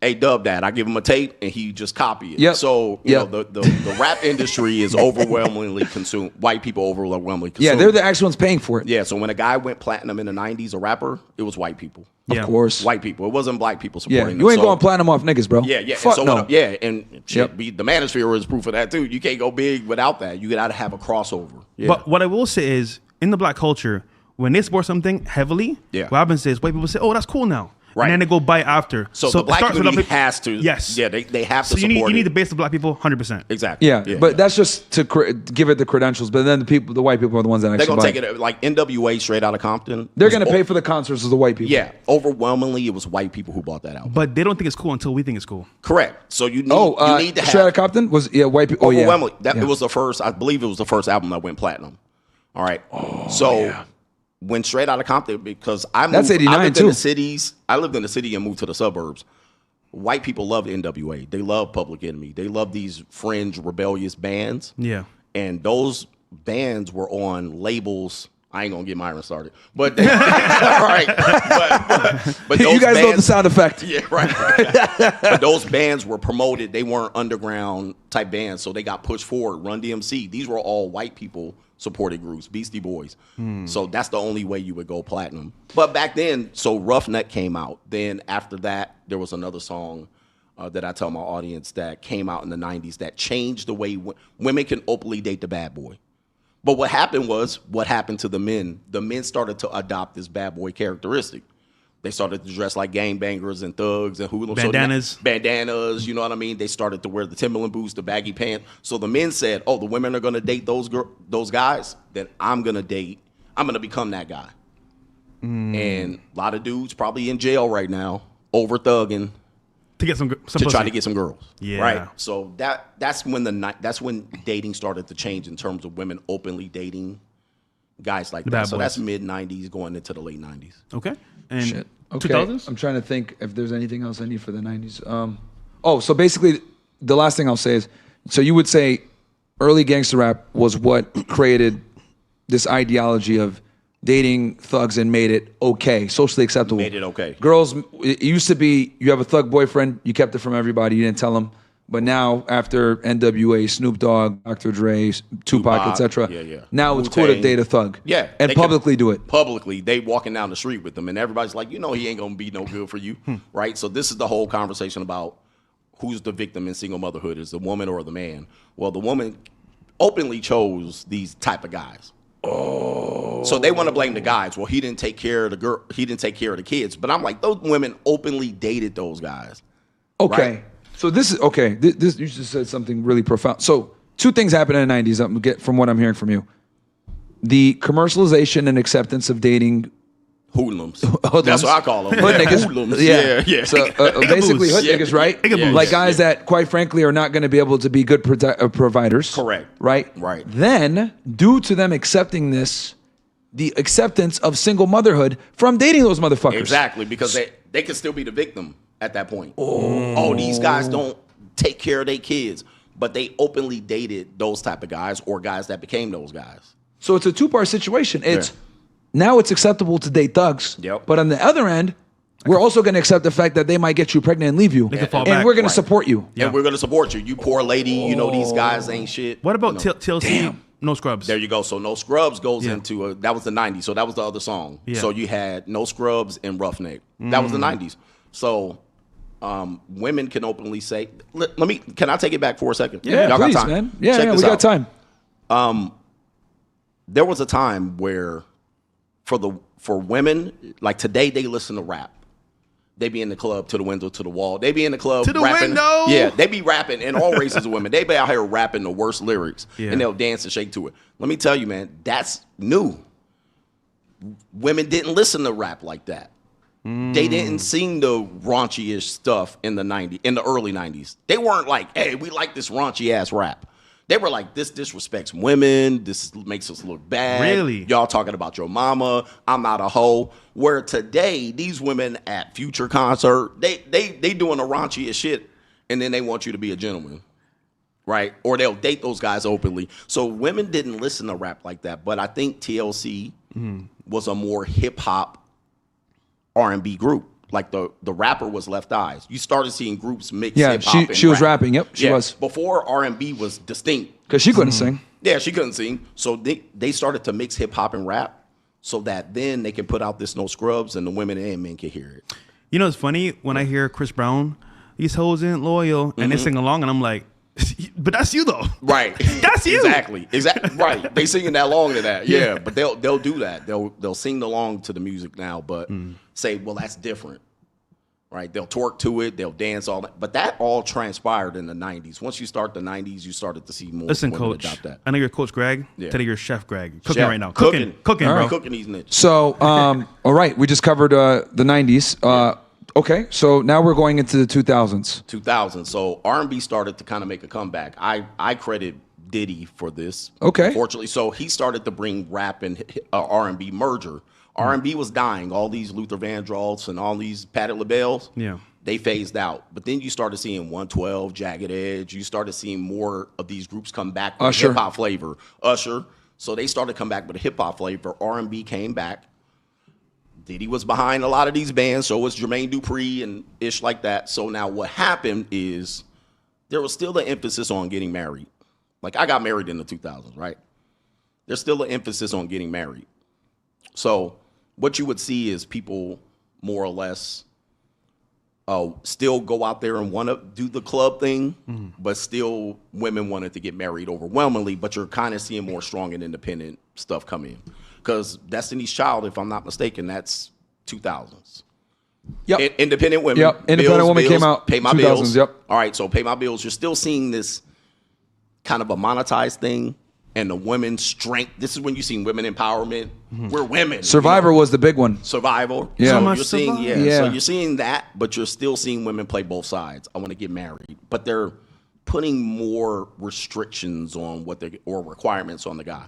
Hey, dub that. I give him a tape and he just copy it. Yep. So, you know, the rap industry is overwhelmingly consumed. White people overwhelmingly consumed. Yeah, they're the actual ones paying for it. Yeah, so when a guy went platinum in the 90s, a rapper, it was white people. Of course. White people. It wasn't black people Yeah, supporting them. you ain't going platinum off niggas, bro. Yeah, yeah. Fuck so no. yeah, and shit, Yep. the manosphere is proof of that too. You can't go big without that. You gotta have a crossover. Yeah. But what I will say is, in the black culture, when they support something heavily, Yeah. what happens is white people say, "Oh, that's cool now," Right. and then they go buy it after. So the it black starts with community other- has to. Yes. Yeah, they have to So you support need it. to base the black people 100%. Exactly. Yeah, but that's just to give it the credentials. But then the white people are the ones that they're actually gonna buy take it like NWA straight out of Compton. They're was going to pay for the concerts of the white people. Yeah, overwhelmingly it was white people who bought that out. But they don't think it's cool until we think it's cool. Correct. So you need Oh, you need to Straight Outta have Compton was white people. Oh yeah, overwhelmingly. That Yeah. it was the first. I believe it was the first album that went platinum. All right. When Straight Outta Compton, because That's I 89 lived in too. the cities. I lived in the city and moved to the suburbs. White people loved NWA. They love Public Enemy. They love these fringe rebellious bands. Yeah. And those bands were on labels. I ain't gonna get Myron started, but all right. But those You guys know the bands- sound effect. Yeah, right. But those bands were promoted. They weren't underground type bands, so they got pushed forward. Run DMC. These were all white people supported groups. Beastie Boys. So that's the only way you would go platinum. But back then, so Roughneck came out. Then after that, there was another song that I tell my audience that came out in the 90s that changed the way women can openly date the bad boy. But what happened to the men? The men started to adopt this bad boy characteristic. They started to dress like gangbangers and thugs and hoodlums. Bandanas. Bandanas, you know what I mean? They started to wear the Timberland boots, the baggy pants. So the men said, oh, the women are going to date those guys, then I'm going to become that guy. And a lot of dudes probably in jail right now, over thugging, To get some to pussy. try to get some girls. Yeah. Right. So that's when dating started to change in terms of women openly dating guys like that. bad So boys. that's mid 90s going into the late 90s. Okay. And Shit. Okay. 2000s? I'm trying to think if there's anything else I need for the 90s. So basically, the last thing I'll say is, so you would say early gangster rap was what created this ideology of dating thugs and made it okay, socially acceptable. Made it okay. Girls, it used to be you have a thug boyfriend, you kept it from everybody, you didn't tell them. But now, after NWA, Snoop Dogg, Dr. Dre, Tupac, etc., yeah. now it's cool to Wu-Tang. date a thug. Yeah. And they can- publicly do it. Publicly, they walking down the street with them, and everybody's like, you know, he ain't gonna be no good for you, right? So this is the whole conversation about who's the victim in single motherhood, is the woman or the man? Well, the woman openly chose these type of guys. Oh. So they want to blame the guys. Well, he didn't take care of the girl. He didn't take care of the kids. But I'm like, those women openly dated those guys. Okay. Right. So this is okay. This you just said something really profound. So two things happened in the 90s. Get from what I'm hearing from you. The commercialization and acceptance of dating Hoodlums. Hoodlums. That's what I call them. hood niggas. Hoodlums. Yeah, Yeah. So basically, hood Yeah. niggas, right? Igaboos. Like guys that, quite frankly, are not going to be able to be good providers. Correct. Right. Right. Then, due to them accepting this, the acceptance of single motherhood from dating those motherfuckers. Exactly, because they can still be the victim at that point. Oh, these guys don't take care of their kids, but they openly dated those type of guys or guys that became those guys. So it's a two-part situation. It's now it's acceptable to date thugs. Yep. But on the other end, we're also going to accept the fact that they might get you pregnant and leave you. can fall and back. we're going to Right. support you. Yeah. And we're going to support you. You poor lady, you know these guys ain't shit. What about You know. TLC? No Scrubs. There you go. So No Scrubs goes Yeah. into that was the 90s. So that was the other song. Yeah. So you had No Scrubs and Roughneck. That was the 90s. So women can openly say, can I take it back for a second? Yeah, Y'all please, got time? man. Yeah, Check yeah, this we got out. time. There was a time where for women, like today, they listen to rap. They be in the club to the window, to the wall. They be in the club To the rapping. window! Yeah, they be rapping, and all races of women. They be out here rapping the worst lyrics, Yeah. and they'll dance and shake to it. Let me tell you, man, that's new. Women didn't listen to rap like that. They didn't sing the raunchy-ish stuff in the early 90s. They weren't like, hey, we like this raunchy-ass rap. They were like, this disrespects women. This makes us look bad. Really? Y'all talking about your mama. I'm not a hoe. Where today, these women at Future concert, they doing the raunchiest shit, and then they want you to be a gentleman, right? Or they'll date those guys openly. So women didn't listen to rap like that. But I think TLC was a more hip-hop R&B group. Like the rapper was Left Eyes. You started seeing groups mix Yeah, hip hop. she was rapping. Yep, she was. Before R&B was distinct. Because she couldn't sing. Yeah, she couldn't sing. So they started to mix hip hop and rap so that then they can put out this No Scrubs and the women and men can hear it. You know, it's funny when I hear Chris Brown, these hoes ain't loyal, and they sing along, and I'm like, but that's you though. Right. That's you. Exactly. Right. They singing that long to that. Yeah. But they'll do that. They'll sing along to the music now, but say, well, that's different. Right. They'll twerk to it. They'll dance all that. But that all transpired in the 90s. Once you start the 90s, you started to see more. Listen, women Coach. adopt that. I know you're Coach Greg. Yeah. Today you're Chef Greg. Cooking Chef. right now. Cooking. Cooking, bro. Cooking these niches. So, all right, we just covered the 90s. Okay, so now we're going into the 2000s. 2000. So R&B started to kind of make a comeback. I credit Diddy for this. Okay. Unfortunately, so he started to bring rap and R&B merger. R&B was dying. All these Luther Vandross and all these Patti LaBelle's. Yeah. They phased out. But then you started seeing 112, Jagged Edge. You started seeing more of these groups come back with Usher. hip hop flavor. Usher. So they started to come back with a hip hop flavor. R&B came back. Diddy was behind a lot of these bands, so was Jermaine Dupri and ish like that. So now what happened is there was still the emphasis on getting married. Like I got married in the 2000s, right? There's still an emphasis on getting married. So what you would see is people more or less still go out there and want to do the club thing, but still women wanted to get married overwhelmingly, but you're kind of seeing more strong and independent stuff come in. Because Destiny's Child, if I'm not mistaken, that's 2000s. Yep. Independent women. Yep. Independent Woman came out Pay My 2000s, Bills. yep. All right, so Pay My Bills. You're still seeing this kind of a monetized thing and the women's strength. This is when you see women empowerment. We're women. Survivor was the big one. Survival. Yeah. So So you're seeing, Yeah. So you're seeing that, but you're still seeing women play both sides. I want to get married. But they're putting more restrictions on or requirements on the guy.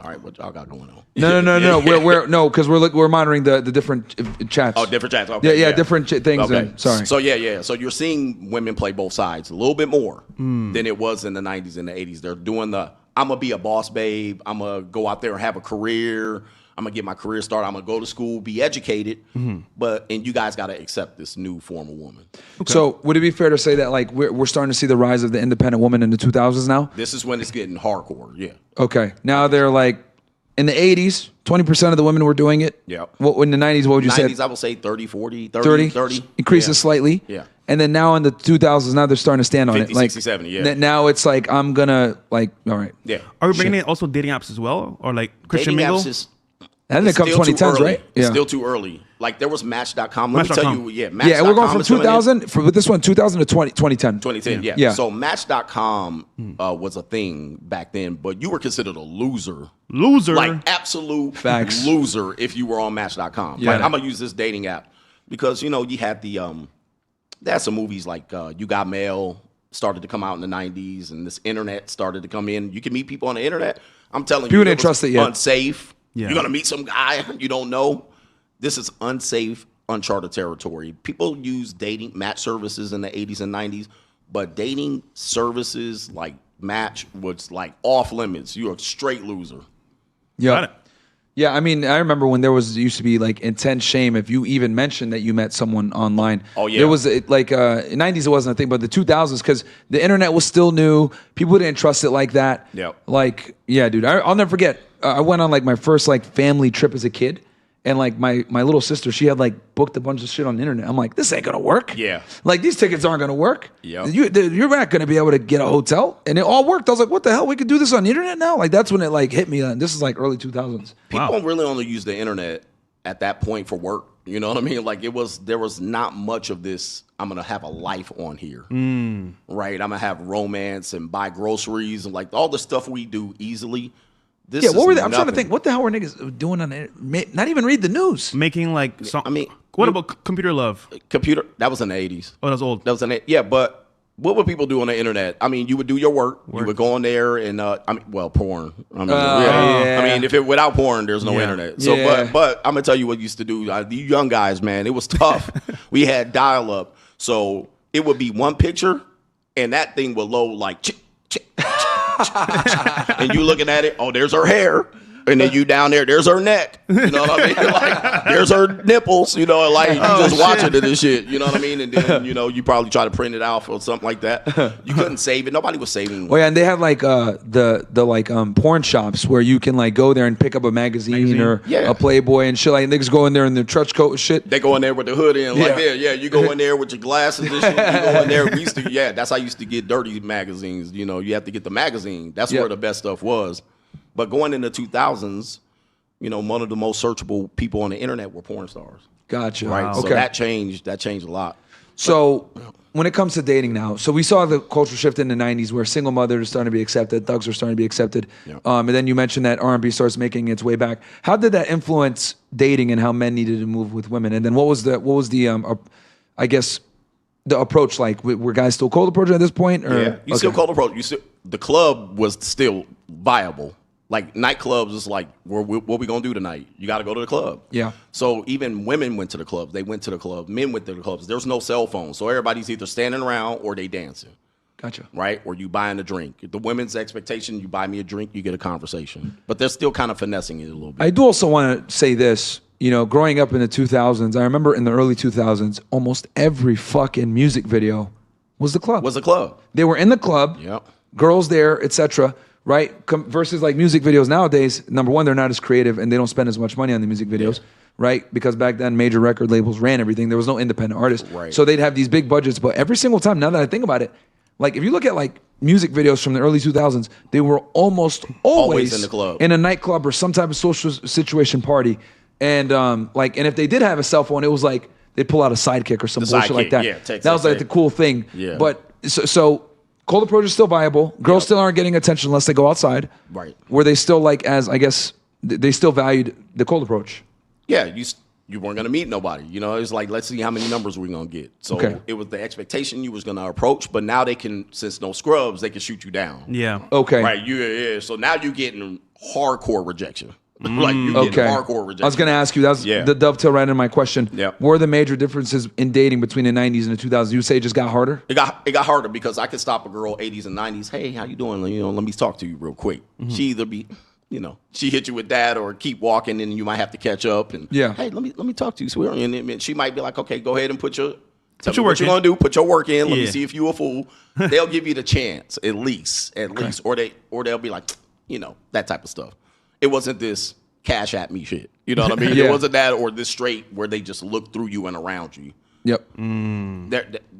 All right, what y'all got going on? No. We're because we're monitoring the different chats. Oh, different chats. Okay, Yeah, different things. Okay. Sorry. So yeah. So you're seeing women play both sides a little bit more than it was in the 90s and the 80s. They're doing I'm gonna be a boss babe. I'm gonna go out there and have a career. I'm gonna get my career started. I'm gonna go to school, be educated. And you guys got to accept this new form of woman. Okay. So would it be fair to say that like we're starting to see the rise of the independent woman in the 2000s now? This is when it's getting hardcore. Yeah. Okay. Now they're like in the 80s, 20% of the women were doing it. Yeah. What in the 90s? What would you 90s, say? I would say 30, 40, 30. Increases slightly. Yeah. And then now in the 2000s, now they're starting to stand on 50, it. Like 60, 70, yeah. Now it's like I'm gonna all right. Yeah. Are we bringing in also dating apps as well, or like Christian Dating Mingle? apps is That didn't come still too 2010s, early. right? It's still too early. Like there was Match.com. Let me tell Match.com. you, Yeah, and we're going from Match.com is coming in. 2000 with this one 2000 to 2010. 2010, yeah. Yeah. So Match.com was a thing back then, but you were considered a loser. Loser. Like absolute Facts. loser if you were on Match.com. Yeah. Like I'm gonna use this dating app because you had the they had some movies like You Got Mail started to come out in the 90s and this internet started to come in. You can meet people on the internet. I'm telling People you, didn't trust it yet. Unsafe. Yeah. You're gonna meet some guy you don't know. This is unsafe, uncharted territory. People use dating match services in the 80s and 90s, but dating services like Match was like off limits. You're a straight loser. Yeah. Got it. Yeah, I mean, I remember when there used to be like intense shame if you even mentioned that you met someone online. Oh, yeah. There was like in the 90s it wasn't a thing, but the 2000s because the internet was still new, people didn't trust it like that. Yep. Like, yeah, dude, I'll never forget. I went on like my first like family trip as a kid, and like my little sister, she had like booked a bunch of shit on the internet. I'm like, this ain't gonna work. Yeah. Like these tickets aren't gonna work. Yep. You're not gonna be able to get a hotel, and it all worked. I was like, what the hell? We could do this on the internet now. Like that's when it like hit me. This is like early 2000s. People really only use the internet at that point for work. You know what I mean? Like there was not much of this. I'm gonna have a life on here, right? I'm gonna have romance and buy groceries and like all the stuff we do easily. This Yeah, what were they? I'm nothing. trying to think. What the hell were niggas doing on the internet? Not even read the news. Making like I mean, what about computer love? computer. That was in the 80s. Oh, that's old. That was in the, yeah, but what would people do on the internet? I mean, you would do your work. You would go on there and porn. I mean, yeah. I mean, if it without porn, there's no Yeah. internet. So, Yeah. but I'm gonna tell you what used to do. You young guys, man, it was tough. We had dial up, so it would be one picture, and that thing would load like, and you looking at it. Oh, there's her hair. And then you down there's her neck. You know what I mean? Like, there's her nipples. You know, like you just watching it and shit. You know what I mean? And then you probably try to print it out or something like that. You couldn't save it. Nobody was saving. Oh yeah, and they had like the porn shops where you can like go there and pick up a magazine or a Playboy and shit. Like niggas go in there in their trench coat and shit. They go in there with the hood in, like you go in there with your glasses and shit. You go in there. That's how I used to get dirty magazines. You know, you have to get the magazine. That's where the best stuff was. But going in the 2000s, one of the most searchable people on the internet were porn stars. Gotcha. Right. Wow. So Okay. that changed a lot. So when it comes to dating now, so we saw the cultural shift in the 90s where single mothers are starting to be accepted, thugs are starting to be accepted. Yeah. And then you mentioned that R&B starts making its way back. How did that influence dating and how men needed to move with women? And then what was the I guess the approach like? Were guys still cold approaching at this point? Or? Yeah, you still cold approach. The club was still viable. Like nightclubs is like, what we gonna do tonight? You got to go to the club. Yeah. So even women went to the clubs. They went to the club. Men went to the clubs. There's no cell phone, so everybody's either standing around or they dancing. Gotcha. Right? Or you buying a drink. The women's expectation, you buy me a drink, you get a conversation. But they're still kind of finessing it a little bit. I do also want to say this. Growing up in the 2000s, I remember in the early 2000s, almost every fucking music video was the club. They were in the club. Yep. Girls there, etc. Right? Versus like music videos nowadays, number one, they're not as creative and they don't spend as much money on the music videos, right? Because back then, major record labels ran everything. There was no independent artists. Right. So they'd have these big budgets. But every single time, now that I think about it, like if you look at like music videos from the early 2000s, they were almost always in the club, in a nightclub or some type of social situation party. And and if they did have a cell phone, it was like they'd pull out a sidekick or some bullshit like that. Yeah, that was like the cool thing. Yeah. But so cold approach is still viable. Girls still aren't getting attention unless they go outside. Right. Were they still like, as I guess, they still valued the cold approach? Yeah, you weren't going to meet nobody. It's like, let's see how many numbers we're going to get. So it was the expectation you was going to approach, but now they can, since no scrubs, they can shoot you down. Yeah. Okay. Right. So now you're getting hardcore rejection. Like you getting hardcore rejection. I was going to ask you, that's the dovetail right in my question. Yeah. What are the major differences in dating between the 90s and the 2000s? You say it just got harder? It got harder because I could stop a girl 80s and 90s. Hey, how you doing? Let me talk to you real quick. Mm-hmm. She either be, she hit you with that or keep walking and you might have to catch up. And hey, let me talk to you, sweetheart. And she might be like, okay, go ahead and put your what you're going to do. Put your work in. Let me see if you a fool. They'll give you the chance at least, or they'll be like, that type of stuff. It wasn't this cash at me shit. You know what I mean? It wasn't that or this straight where they just look through you and around you. Yep.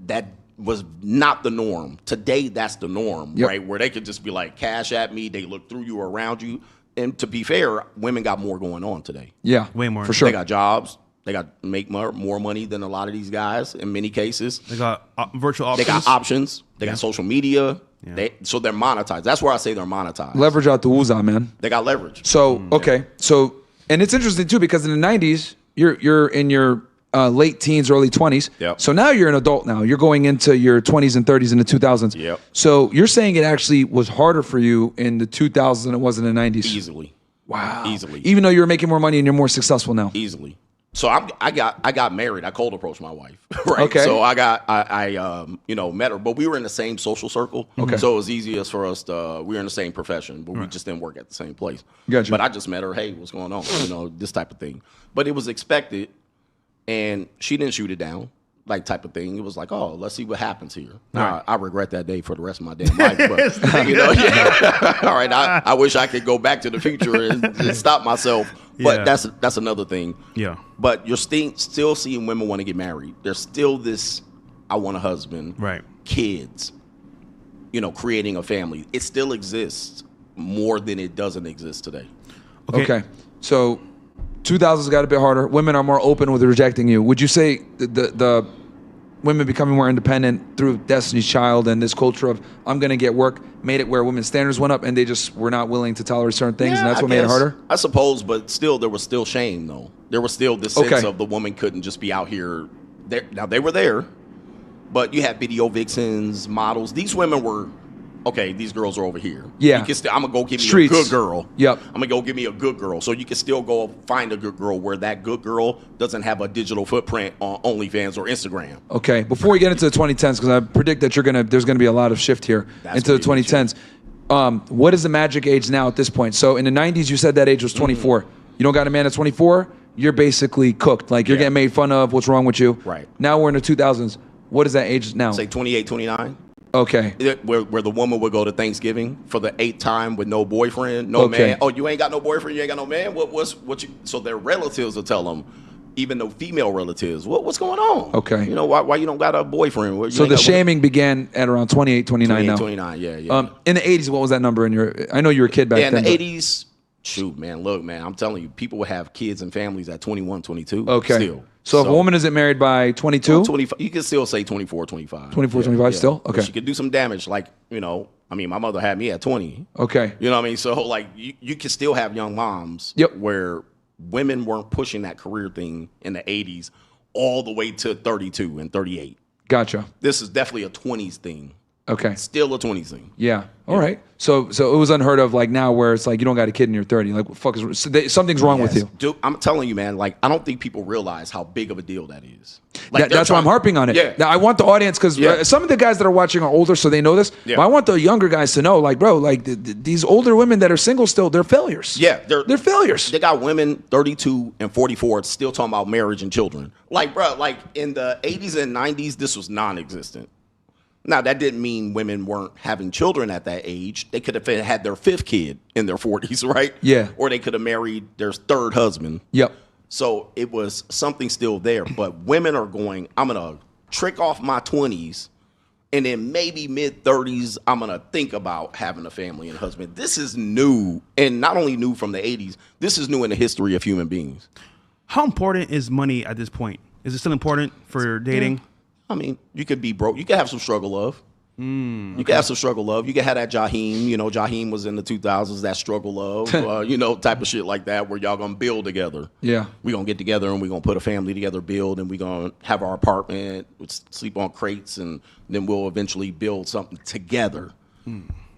That was not the norm. Today, that's the norm, right? Where they could just be like, cash at me. They look through you or around you. And to be fair, women got more going on today. Yeah. Way more. For sure. They got jobs. They got make more money than a lot of these guys in many cases. They got virtual options. They got options. They got social media. Yeah. So they're monetized. That's where I say they're monetized. Leverage out the woozah, man. They got leverage. So, okay. So, and it's interesting too because in the 90s, you're in your late teens, early 20s. Yep. So now you're an adult now. You're going into your 20s and 30s in the 2000s. Yep. So you're saying it actually was harder for you in the 2000s than it was in the 90s? Easily. Wow. Easily. Even though you're making more money and you're more successful now? Easily. So I got married. I cold approached my wife, right? Okay. So I met her, but we were in the same social circle. Okay. So it was easiest for us to we were in the same profession, but we just didn't work at the same place. Gotcha. But I just met her. Hey, what's going on? This type of thing. But it was expected, and she didn't shoot it down, like type of thing. It was like, oh, let's see what happens here. Now, I regret that day for the rest of my damn life. But all right. I wish I could go back to the future and stop myself. But that's another thing. Yeah. But you're still seeing women want to get married. There's still this, I want a husband. Right. Kids. Creating a family. It still exists more than it doesn't exist today. Okay. So 2000s got a bit harder. Women are more open with rejecting you. Would you say the women becoming more independent through Destiny's Child and this culture of I'm going to get work made it where women's standards went up and they just were not willing to tolerate certain things, and that's what made it harder? I suppose, but still there was still shame, though. There was still this sense of the woman couldn't just be out here. Now, they were there, but you had video vixens, models. These women were, okay, these girls are over here. Yeah. I'm going to go give me Streets. a good girl. Yep. I'm going to go give me a good girl. So you can still go find a good girl where that good girl doesn't have a digital footprint on OnlyFans or Instagram. Okay. Before we get into the 2010s, because I predict that there's going to be a lot of shift here into the 2010s. What is the magic age now at this point? So in the 90s, you said that age was 24. You don't got a man at 24, you're basically cooked. Like you're getting made fun of. What's wrong with you? Right. Now we're in the 2000s. What is that age now? Say 28, 29. Okay. Where the woman would go to Thanksgiving for the 8th time with no boyfriend, no man. Oh, you ain't got no boyfriend, you ain't got no man. What you? So their relatives will tell them, even though female relatives, what's going on? Okay. You know why you don't got a boyfriend? So the shaming began at around 28, 29 now. 29, yeah. In the 80s, what was that number in your? I know you were a kid back then. In the 80s, shoot, man, look, man, I'm telling you, people would have kids and families at 21, 22. Okay. Still. So if a woman isn't married by 22? 25, you can still say 24, 25. 24, 25 still? Okay. But she could do some damage. Like, I mean, my mother had me at 20. Okay. You know what I mean? So, like, you can still have young moms where women weren't pushing that career thing in the 80s all the way to 32 and 38. Gotcha. This is definitely a 20s thing. Okay. Still a 20s thing. Yeah. All right. So it was unheard of, like now where it's like you don't got a kid and you're 30. Like, what the fuck is something's wrong with you? Dude, I'm telling you, man, like, I don't think people realize how big of a deal that is. Like, That's why I'm harping on it. Yeah. Now, I want the audience, because some of the guys that are watching are older, so they know this. Yeah. But I want the younger guys to know, like, bro, like these older women that are single still, they're failures. Yeah. They're failures. They got women 32 and 44 still talking about marriage and children. Like, bro, like in the 80s and 90s, this was non-existent. Now, that didn't mean women weren't having children at that age. They could have had their 5th kid in their 40s, right? Yeah. Or they could have married their 3rd husband. Yep. So it was something still there. But women are going, I'm going to trick off my 20s, and then maybe mid-30s, I'm going to think about having a family and husband. This is new, and not only new from the 80s, this is new in the history of human beings. How important is money at this point? Is it still important for dating? Yeah. I mean, you could be broke. You could have some struggle love. You could have some struggle love. You could have that Jaheim. Jaheim was in the 2000s, that struggle love, type of shit like that where y'all going to build together. Yeah. We're going to get together and we're going to put a family together, build, and we're going to have our apartment, sleep on crates, and then we'll eventually build something together.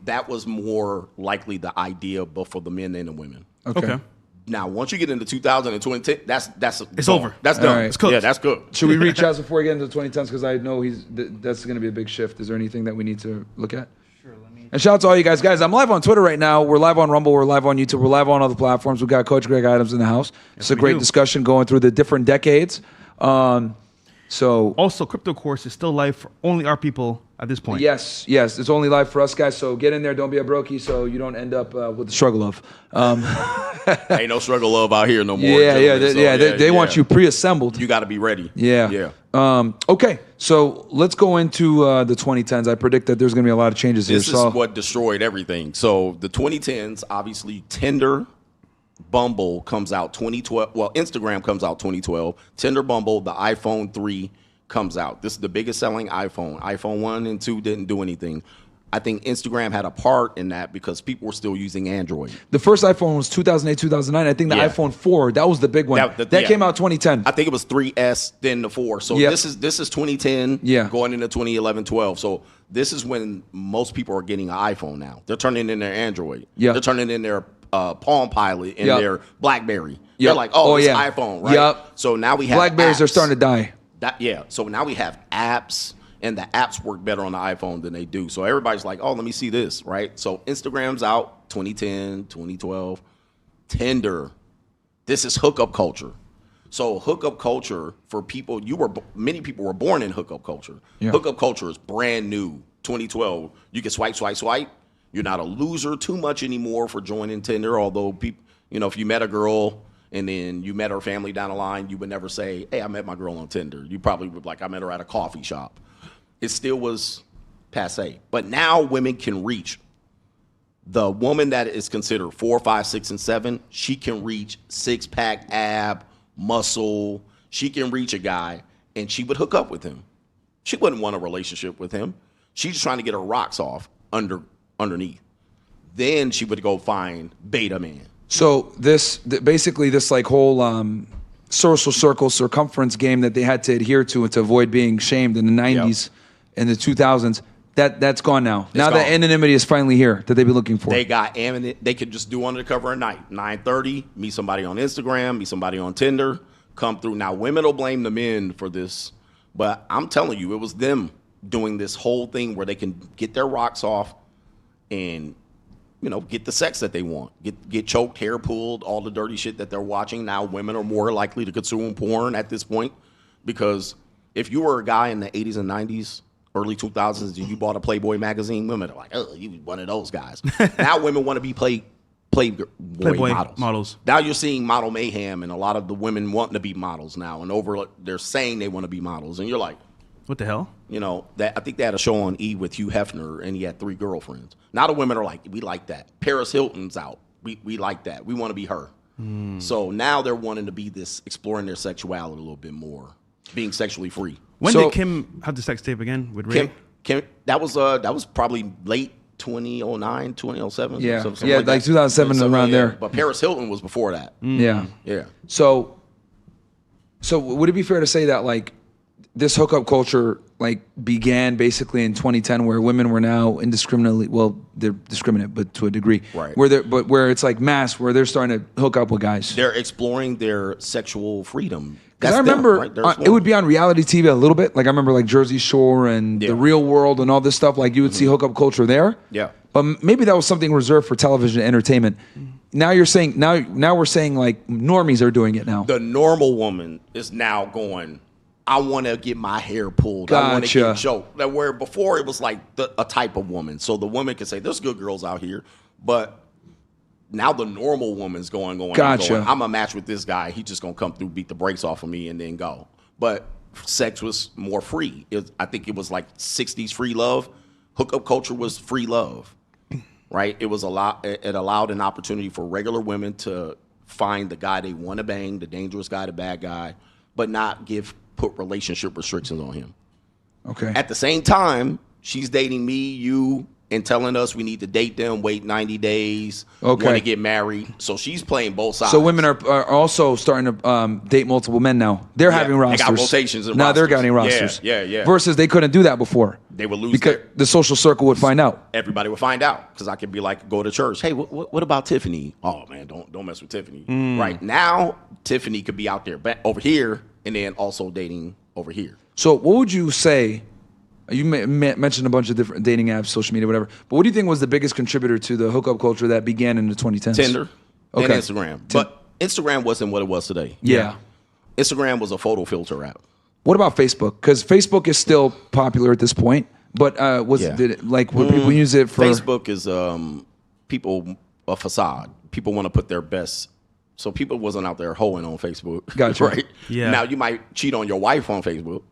That was more likely the idea both for the men and the women. Okay. Now, once you get into 2000 and 2010, that's it's over. That's done. Right. It's cooked. Yeah, that's good. Should we reach out before we get into the 2010s? Because I know that's going to be a big shift. Is there anything that we need to look at? Sure. And shout out to all you guys. Guys, I'm live on Twitter right now. We're live on Rumble. We're live on YouTube. We're live on all the platforms. We've got Coach Greg Adams in the house. It's a great discussion going through the different decades. So also, crypto course is still live for only our people at this point. Yes, it's only live for us guys. So get in there, don't be a brokey, so you don't end up with the struggle of. Ain't no struggle love out here no more. They want you pre-assembled. You got to be ready. Yeah. Okay, so let's go into the 2010s. I predict that there's going to be a lot of changes here. This is what destroyed everything. So the 2010s, obviously, Tinder, Bumble comes out 2012. Well, Instagram comes out 2012. Tinder, Bumble, the iPhone 3 comes out. This is the biggest selling iPhone. iPhone 1 and 2 didn't do anything. I think Instagram had a part in that because people were still using Android. The first iPhone was 2008, 2009. I think the iPhone 4, that was the big one. That came out 2010. I think it was 3S, then the 4. So this is 2010 going into 2011, 12. So this is when most people are getting an iPhone now. They're turning in their Android. They're turning in their Palm Pilot and their BlackBerry. They're like, it's iPhone, right? So now we have BlackBerries are starting to die. So now we have apps, and the apps work better on the iPhone than they do. So everybody's like, let me see this, right? So Instagram's out 2010, 2012. Tinder, this is hookup culture. So hookup culture for people, many people were born in hookup culture. Hookup culture is brand new, 2012. You can swipe. You're not a loser too much anymore for joining Tinder, although people, if you met a girl and then you met her family down the line, you would never say, hey, I met my girl on Tinder. You probably would I met her at a coffee shop. It still was passe. But now women can reach. The woman that is considered 4, 5, 6, and 7, she can reach 6-pack ab, muscle. She can reach a guy, and she would hook up with him. She wouldn't want a relationship with him. She's just trying to get her rocks off underneath. Then she would go find beta man. So basically this like whole social circle circumference game that they had to adhere to and to avoid being shamed in the 90s and the 2000s, that's gone now. Now that anonymity is finally here that they've been looking for. They got they could just do undercover at night. 9:30, meet somebody on Instagram, meet somebody on Tinder, come through. Now women will blame the men for this, but I'm telling you, it was them doing this whole thing where they can get their rocks off and get the sex that they want, get choked, hair pulled, all the dirty shit that they're watching. Now women are more likely to consume porn at this point, because if you were a guy in the 80s and 90s, early 2000s, and you bought a Playboy magazine, women are like, oh, you one of those guys. Now women want to be Playboy models. Now you're seeing model mayhem, and a lot of the women wanting to be models now, and they're saying they want to be models, and you're like, what the hell? I think they had a show on E! With Hugh Hefner, and he had 3 girlfriends. Now the women are like, we like that. Paris Hilton's out. We like that. We want to be her. So now they're wanting to be exploring their sexuality a little bit more, being sexually free. When did Kim have the sex tape again with Ray? Kim, that was probably late 2009, 2007. Yeah, something like 2007 around there. But Paris Hilton was before that. Yeah. So would it be fair to say that like this hookup culture like began basically in 2010, where women were now indiscriminately, well, they're discriminate, but to a degree, right? Where it's like mass, where they're starting to hook up with guys. They're exploring their sexual freedom. Because I remember it would be on reality TV a little bit. Like I remember like Jersey Shore and The Real World and all this stuff. Like you would see hookup culture there. Yeah. But maybe that was something reserved for television entertainment. Now you're saying now we're saying like normies are doing it now. The normal woman is now going, I want to get my hair pulled. I want to get choked. Like where before it was like a type of woman. So the woman could say, there's good girls out here. But now the normal woman's going, I'm going to match with this guy. He's just going to come through, beat the brakes off of me, and then go. But sex was more free. I think it was like 60s free love. Hookup culture was free love, right? It allowed an opportunity for regular women to find the guy they want to bang, the dangerous guy, the bad guy, but not put relationship restrictions on him. Okay. At the same time, she's dating me, you, and telling us we need to date them, wait 90 days, want to get married. So she's playing both sides. So women are also starting to date multiple men now. They're having rosters. They got rotations and now rosters. They're getting rosters. Yeah. Versus they couldn't do that before. They would lose because the social circle would find out. Everybody would find out, because I could be like, go to church. Hey, what about Tiffany? Oh man, don't mess with Tiffany. Right now, Tiffany could be out there over here, and then also dating over here. So what would you say? You mentioned a bunch of different dating apps, social media, whatever. But what do you think was the biggest contributor to the hookup culture that began in the 2010s? Tinder and Instagram. But Instagram wasn't what it was today. Yeah. Instagram was a photo filter app. What about Facebook? Because Facebook is still popular at this point. But would people use it for? Facebook is a facade. People want to put their best. So people wasn't out there hoeing on Facebook. Gotcha. Right? Yeah. Now you might cheat on your wife on Facebook.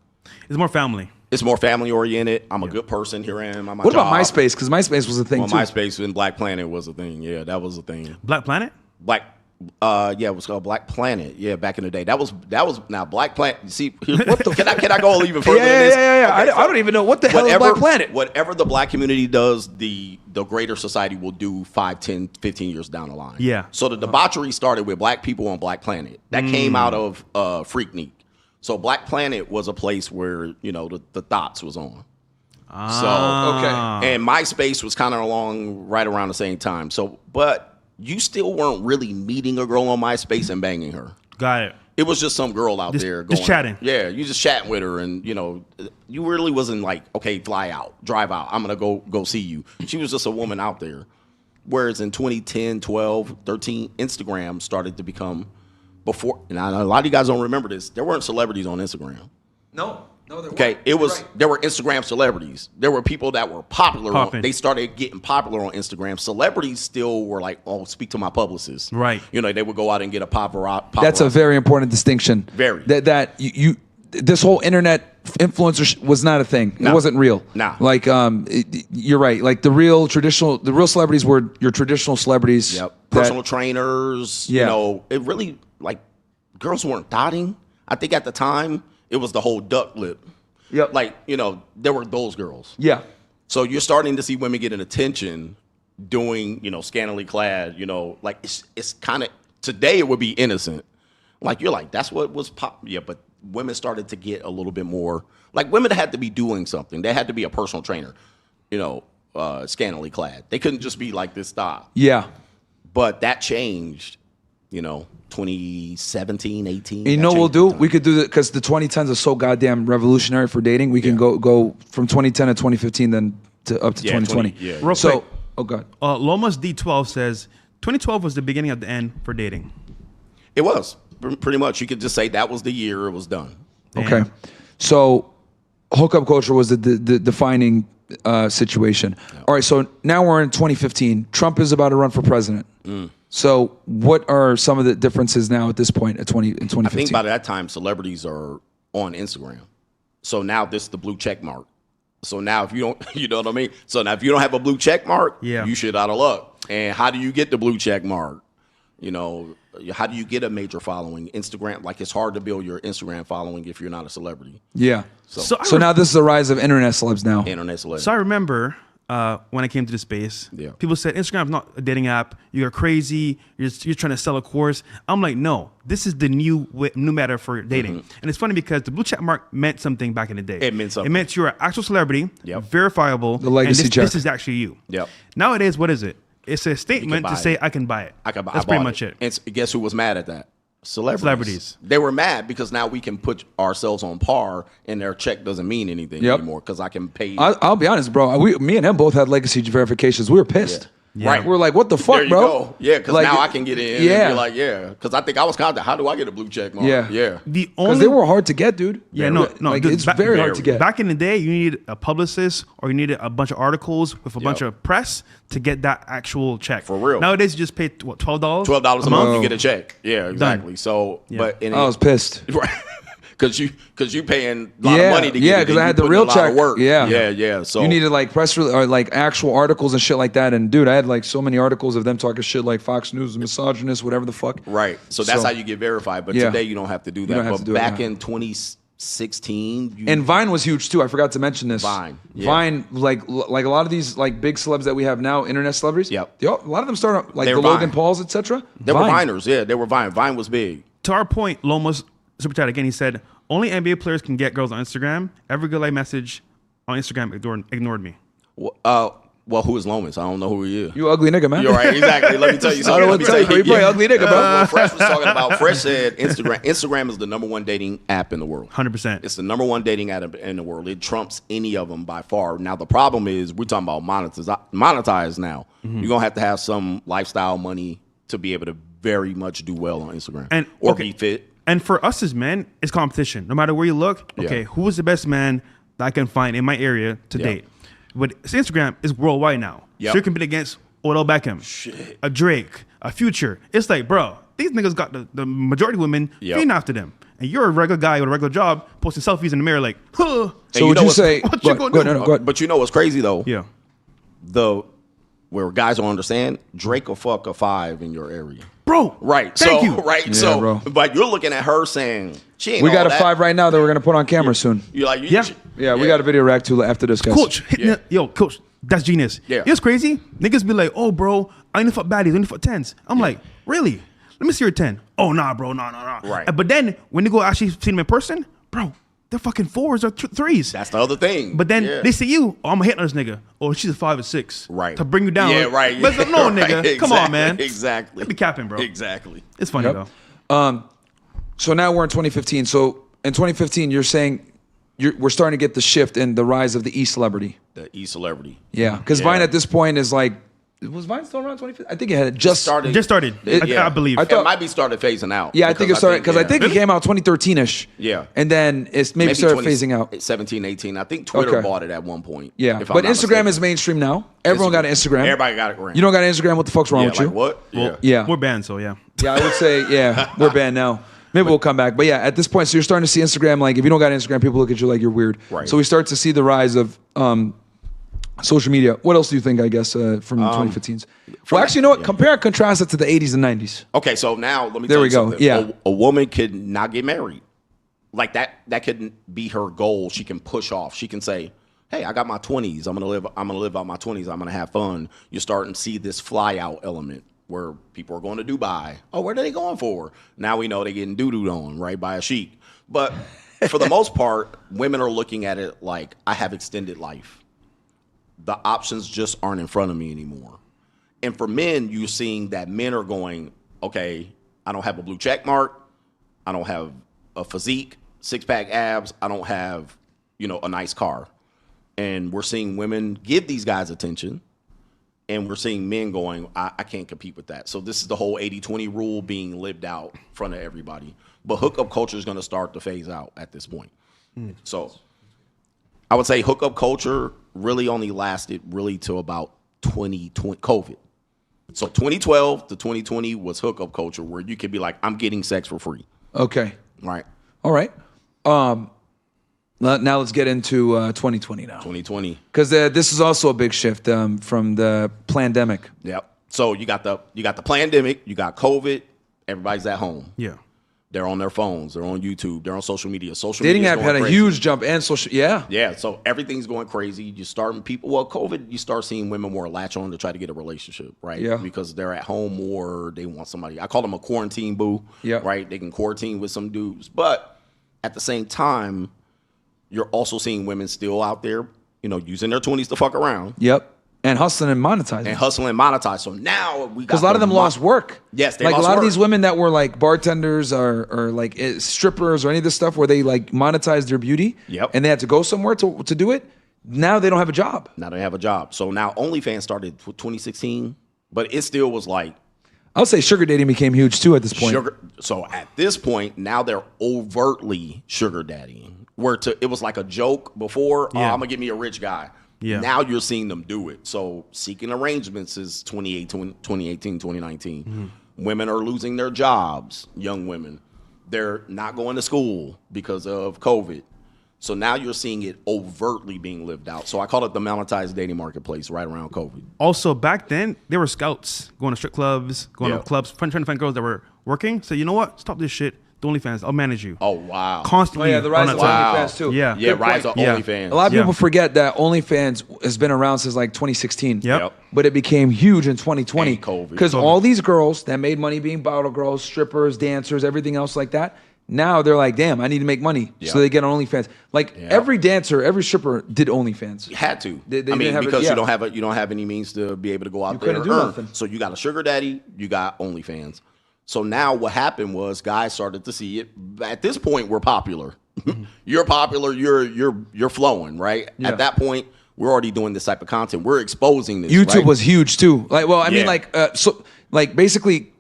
It's more family. It's more family oriented. I'm a good person. Here I am. What about MySpace? Because MySpace was a thing too. MySpace and Black Planet was a thing. Yeah, that was a thing. Black Planet? It was called Black Planet. Yeah, back in the day. That was now Black Planet. See, can I go even further? Yeah. Okay, I don't even know what the hell is Black Planet. Whatever the Black community does, the greater society will do 5, 10, 15 years down the line. Yeah. So the debauchery started with Black people on Black Planet. That came out of Freaknik. So Black Planet was a place where the thoughts was on. And MySpace was kind of right around the same time. So, but you still weren't really meeting a girl on MySpace and banging her. Got it. It was just some girl out there going, just chatting. Yeah, you just chatting with her, and you really wasn't like, okay, fly out, drive out, I'm gonna go see you. She was just a woman out there. Whereas in 2010, 12, 13, Instagram started to become before. And a lot of you guys don't remember this. There weren't celebrities on Instagram. No, there weren't. Okay, there were Instagram celebrities. There were people that were popular. They started getting popular on Instagram. Celebrities still were like, oh, speak to my publicist. Right. They would go out and get a paparazzi. That's a very important distinction. Very. That you this whole internet influencer was not a thing. No. It wasn't real. No. Like you're right. Like the real celebrities were your traditional celebrities. Yep. Personal trainers. Yeah. It really, like, girls weren't dotting. I think at the time it was the whole duck lip. Yep. Like, there were those girls. Yeah. So you're starting to see women getting attention doing, scantily clad, like it's kind of, today it would be innocent. Like, you're like, that's what was pop. Yeah, but women started to get a little bit more, like, women had to be doing something. They had to be a personal trainer, scantily clad. They couldn't just be like this style. Yeah. But that changed, 2017, 18. You know what we'll do? We could do that because the 2010s are so goddamn revolutionary for dating. We can go from 2010 to 2015 then to up to 2020. Real quick, Oh God. Lomas D12 says 2012 was the beginning of the end for dating. It was pretty much. You could just say that was the year it was done. Okay. So hookup culture was the defining situation. Yeah. All right. So now we're in 2015. Trump is about to run for president. So what are some of the differences now at this point in 2015? I think by that time, celebrities are on Instagram. So now this is the blue check mark. So now if you don't, you know what I mean? So now if you don't have a blue check mark, you shit out of luck. And how do you get the blue check mark? You know, how do you get a major following? Instagram, like it's hard to build your Instagram following if you're not a celebrity. Yeah. So now this is the rise of internet celebs now. Internet celebs. So I remember when I came to the space, people said Instagram's not a dating app. You're crazy. You're trying to sell a course. I'm like, no, this is the new matter for dating. And it's funny because the blue check mark meant something back in the day. It meant something. It meant you're an actual celebrity, verifiable. The legacy and check. This is actually you. Yep. Nowadays, what is it? It's a statement to say I can buy it. That's pretty much it. And guess who was mad at that? Celebrities. They were mad because now we can put ourselves on par and their check doesn't mean anything anymore because I can pay. I'll be honest, bro. Me and him both had legacy verifications. We were pissed. Yeah. Right. We're like, what the fuck, bro? Go. Yeah, because like, now I can get in. Yeah. And be like, because I think I was content. How do I get a blue check mark? Yeah. Because they were hard to get, dude. Yeah, no. Like, Dude, it's very hard to get. Back in the day, you needed a publicist or you needed a bunch of articles with a bunch of press to get that actual check. For real. Nowadays, you just pay, what, $12? $12 a month, you get a check. Yeah, exactly. Done. So, but I was pissed. Right. Because you paying a lot of money to get it. Yeah, because I had the real check. Work. Yeah. Yeah. So you needed like press or like actual articles and shit like that. And dude, I had like so many articles of them talking shit like Fox News, misogynist, whatever the fuck. Right. So that's how you get verified. But today you don't have to do that. But back in 2016, and Vine was huge too. I forgot to mention this. Vine, like a lot of these like big celebs that we have now, internet celebrities. Yep. A lot of them started like the Vine. Logan Pauls, etc. They were Viners. Yeah, they were Vine. Vine was big. To our point, Lomas super chat again. He said only NBA players can get girls on Instagram. Every girl I message on Instagram ignored me. Well, who is Lomas? I don't know who he is. You ugly nigga, man. You're right. Exactly. Let me tell you something. I don't know what to tell you. You're ugly nigga, bro. What Fresh was talking about. Fresh said Instagram. Instagram is the #1 dating app in the world. 100%. It's the #1 dating app in the world. It trumps any of them by far. Now the problem is we're talking about monetize now. You're gonna have to have some lifestyle money to be able to very much do well on Instagram or be fit. And for us as men, it's competition. No matter where you look, who is the best man that I can find in my area to date? But Instagram is worldwide now. So you can compete against Odell Beckham, a Drake, a Future. It's like, bro, these niggas got the majority of women feeding after them. And you're a regular guy with a regular job posting selfies in the mirror like, huh. So would you say, what you gonna do? Go ahead. But you know what's crazy though? Yeah. Where guys don't understand, Drake will fuck a 5 in your area. Bro, right. Thank you. Right. Yeah, so, bro. But you're looking at her saying, she ain't we got all a 5 right now that we're going to put on camera soon. You're like, Yeah, we got a video react to after this, guys. Coach, yo, coach, that's genius. Yeah. You know what's crazy? Niggas be like, oh, bro, I only fuck baddies, I only fuck 10s. I'm like, really? Let me see your 10. Oh, nah, bro, nah. Right. But then when they go actually see them in person, bro, they're fucking 4s or 3s. That's the other thing. But then they see you, oh, I'm gonna hit on this nigga. Oh, she's a 5 or 6. Right. To bring you down. Yeah, right. But no, Right, nigga. exactly, Come on, man. Exactly. They be capping, bro. Exactly. It's funny, though. So now we're in 2015. So in 2015, you're saying we're starting to get the shift in the rise of the E-celebrity. The E-celebrity. Yeah, because Vine at this point is like, was Vine still around 2015? I think it had just started. Just started. I believe. I thought- It might be started phasing out. Yeah, I think it started because I think it came out 2013ish. Yeah. And then it's maybe started 20 phasing out. 17, 18. I think Twitter Okay. bought it at one point. Yeah, if I'm but not Instagram mistaken. is mainstream now. Everyone got an Instagram. Everybody got it. You don't got an Instagram? What the fuck's wrong with you? Like what? Well, Yeah. We're banned, so yeah. Yeah, I would say, we're banned now. Maybe we'll come back. But yeah, at this point, so you're starting to see Instagram, like, if you don't got Instagram, people look at you like you're weird. Right. So we start to see the rise of social media. What else do you think, I guess, from 2015s? Well, actually, you know what? Compare and contrast it to the 80s and 90s. Okay, so now let me There tell we you go. something. Yeah. A woman could not get married. Like that couldn't be her goal. She can push off. She can say, hey, I got my 20s. I'm gonna live out my 20s. I'm gonna have fun. You're starting to see this fly out element where people are going to Dubai. Oh, where are they going for? Now we know they're getting doo-dooed on, right, by a sheik. But for the most part, women are looking at it like, I have extended life. The options just aren't in front of me anymore. And for men, you're seeing that men are going, okay, I don't have a blue check mark. I don't have a physique, 6-pack abs. I don't have, a nice car. And we're seeing women give these guys attention. And we're seeing men going, I can't compete with that. So this is the whole 80-20 rule being lived out in front of everybody. But hookup culture is going to start to phase out at this point. So I would say hookup culture really only lasted really till about 2020, COVID. So 2012 to 2020 was hookup culture where you could be like, I'm getting sex for free. Okay. Right. All right. Now let's get into 2020 now. 2020. Because this is also a big shift from the pandemic. Yep. So you got the pandemic, you got COVID, everybody's at home. Yeah. They're on their phones, they're on YouTube, they're on social media. Dating app had a huge jump and social, yeah. Yeah, so everything's going crazy. You start people, well, COVID, you start seeing women more latch on to try to get a relationship, right? Yeah. Because they're at home more, they want somebody. I call them a quarantine boo, yeah. Right? They can quarantine with some dudes. But at the same time, you're also seeing women still out there, using their 20s to fuck around. Yep. And hustling and monetizing. So now we got, because a lot of them lost work. Yes, they like lost a lot work. of these women that were like bartenders or like strippers or any of this stuff where they like monetized their beauty. Yep. And they had to go somewhere to do it. Now they don't have a job. Now they have a job. So now OnlyFans started 2016, but it still was like, I'll say sugar dating became huge too at this point. So at this point, now they're overtly sugar daddying. It was like a joke before. Yeah. I'm gonna get me a rich guy. Yeah. Now you're seeing them do it. So seeking arrangements is 2018, 2019. Mm-hmm. Women are losing their jobs, young women. They're not going to school because of COVID. So now you're seeing it overtly being lived out. So I call it the monetized dating marketplace right around COVID. Also, back then, there were scouts going to strip clubs, going to clubs, trying to find girls that were working. So you know what? Stop this shit. The OnlyFans, I'll manage you. Oh, wow. Constantly. Oh, yeah, the rise of OnlyFans too. Yeah. Yeah, rise of OnlyFans. A lot of people forget that OnlyFans has been around since like 2016. Yep. But it became huge in 2020. Because all these girls that made money being bottle girls, strippers, dancers, everything else like that, now they're like, damn, I need to make money. Yep. So they get on OnlyFans. Like every dancer, every stripper did OnlyFans. You had to. They because you don't have any means to be able to go out there and do earn. nothing. So you got a sugar daddy, you got OnlyFans. So now what happened was guys started to see it. At this point, we're popular. Mm-hmm. You're popular. You're flowing, right? Yeah. At that point, we're already doing this type of content. We're exposing this. YouTube right? was huge too. Like, well, I mean, basically,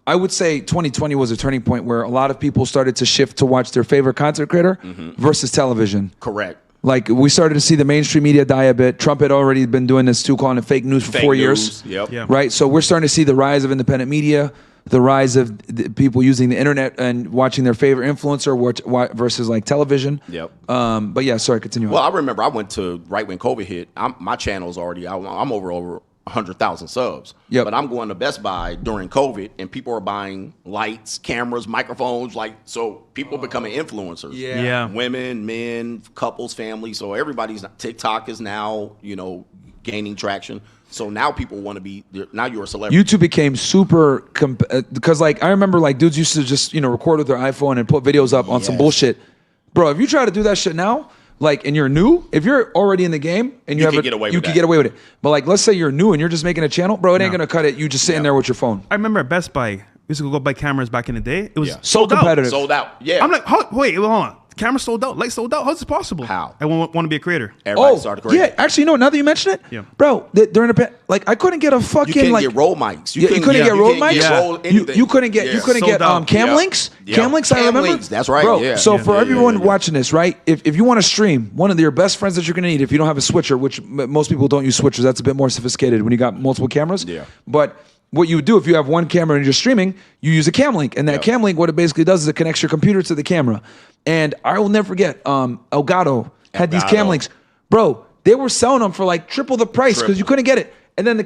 I would say 2020 was a turning point where a lot of people started to shift to watch their favorite content creator versus television. Correct. Like we started to see the mainstream media die a bit. Trump had already been doing this too, calling it fake news for 4 years. Yep. Yeah. Right. So we're starting to see the rise of independent media, the rise of people using the internet and watching their favorite influencer versus like television. Yep. But yeah, sorry, continue. Well, I remember I went to right when COVID hit. My channel's already. I'm over 100,000 subs. Yep. But I'm going to Best Buy during COVID, and people are buying lights, cameras, microphones. So people becoming influencers. Yeah. Women, men, couples, families. So everybody's TikTok is now gaining traction. So now people want to be. Now you're a celebrity. YouTube became super because like I remember like dudes used to just record with their iPhone and put videos up on some bullshit. Bro, if you try to do that shit now, like, and you're new, if you're already in the game and you could get away with it. But like, let's say you're new and you're just making a channel, bro, it ain't gonna cut it. You just sitting there with your phone. I remember at Best Buy, we used to go buy cameras back in the day. It was so competitive. Sold out. Yeah. I'm like, wait, hold on. Camera sold out, lights sold out. How's this possible? How? I want to be a creator. Everybody started creating. Yeah, actually, now that you mention it, Yeah. Bro, during the I couldn't get a fucking You couldn't get roll mics. You couldn't get roll mics. You couldn't get Sold out. cam links. Yeah. Cam links. I Cam remember. links, that's right, Bro, yeah. so Yeah. for Yeah, everyone yeah. watching this, right? If you want to stream, one of your best friends that you're gonna need, if you don't have a switcher, which most people don't use switchers, that's a bit more sophisticated when you got multiple cameras. Yeah. But what you would do if you have one camera and you're streaming, you use a cam link, and that cam link, what it basically does is it connects your computer to the camera. And I will never forget, Elgato had these cam links, bro. They were selling them for like triple the price because you couldn't get it. And then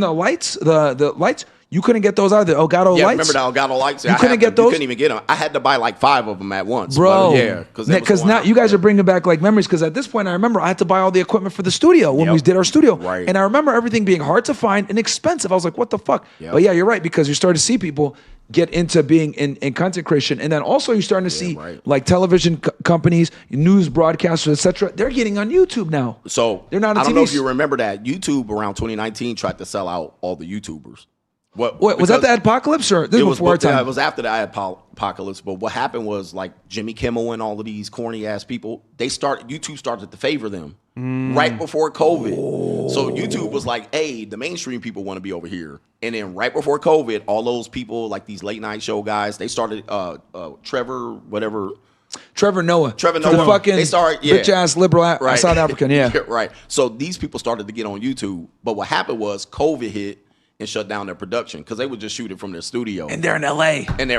the lights, the lights, you couldn't get those either. Elgato lights. Remember the Elgato lights? You couldn't get those. You couldn't even get them. I had to buy like 5 of them at once, bro. because now you guys are bringing back like memories. Because at this point, I remember I had to buy all the equipment for the studio when we did our studio, Right. and I remember everything being hard to find and expensive. I was like, what the fuck? Yep. But yeah, you're right, because you start to see people get into being in content creation, and then also you're starting to see like television companies, news broadcasters, etc. They're getting on YouTube now. So they're not on I don't TV. know if you remember that YouTube around 2019 tried to sell out all the YouTubers. What was that the apocalypse or this it was was before our time? Yeah, it was after the apocalypse. But what happened was like Jimmy Kimmel and all of these corny ass people, YouTube started to favor them right before COVID. So YouTube was like, hey, the mainstream people want to be over here. And then right before COVID, all those people like these late night show guys, they started Trevor Noah. The fucking they started, bitch ass liberal right. South African, yeah. Right. So these people started to get on YouTube. But what happened was COVID hit and shut down their production because they would just shoot it from their studio. And they're in LA. And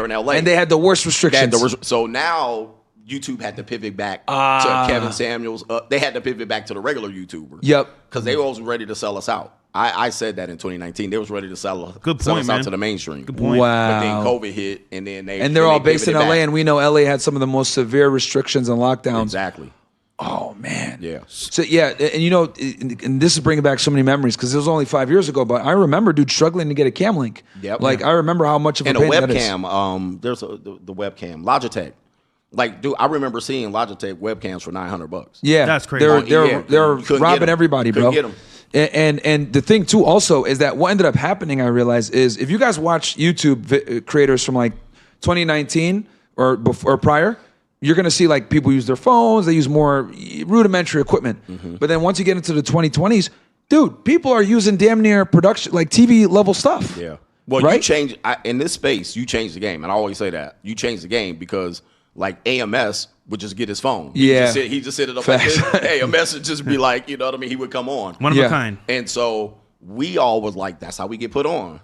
they had the worst restrictions. So now YouTube had to pivot back to Kevin Samuels. They had to pivot back to the regular YouTuber. Yep. Because they was ready to sell us out. I said that in 2019. They was ready to sell us out to the mainstream. Good point. Wow. But then COVID hit, and then they're all based in LA, and we know LA had some of the most severe restrictions and lockdowns. Exactly. Oh man. Yeah. So yeah, and and this is bringing back so many memories because it was only 5 years ago, but I remember, dude, struggling to get a cam link. Yep. Like I remember how much of and a pain webcam. that is. There's the webcam, Logitech. Like, dude, I remember seeing Logitech webcams for $900. Yeah, that's crazy. They're robbing everybody, bro. Couldn't get them. And the thing too also is that what ended up happening, I realized, is if you guys watch YouTube creators from like 2019 or before or prior, you're gonna see like people use their phones, they use more rudimentary equipment. Mm-hmm. But then once you get into the 2020s, dude, people are using damn near production like TV level stuff. Yeah. Well, right? you change in this space. You change the game, and I always say that you change the game because like AMS would just get his phone. He just sit it up like this. AMS would just be like, you know what I mean? He would come on. One of a kind. And so we all was like, that's how we get put on.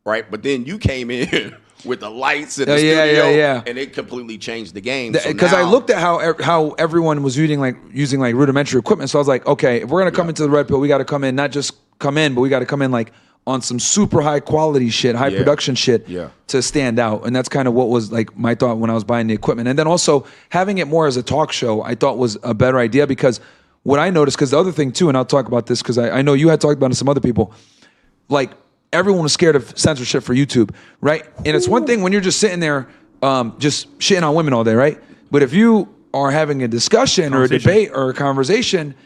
Right? But then you came in with the lights in the studio, and it completely changed the game. Because I looked at how everyone was using like rudimentary equipment. So I was like, okay, if we're gonna come into the Red Pill, we got to come in, not just come in, but we got to come in like on some super high quality shit, high production shit to stand out. And that's kind of what was like my thought when I was buying the equipment. And then also having it more as a talk show, I thought was a better idea because what I noticed, because the other thing too, and I'll talk about this because I know you had talked about it to some other people, like everyone was scared of censorship for YouTube, right? And it's one thing when you're just sitting there just shitting on women all day, right? But if you are having a discussion or a debate or a conversation,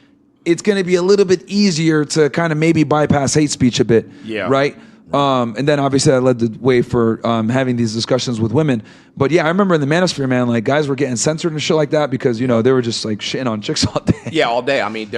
it's going to be a little bit easier to kind of maybe bypass hate speech a bit, right? And then obviously that led the way for having these discussions with women. But yeah, I remember in the manosphere, man, like guys were getting censored and shit like that because, you know, they were just like shitting on chicks all day. Yeah, all day. I mean,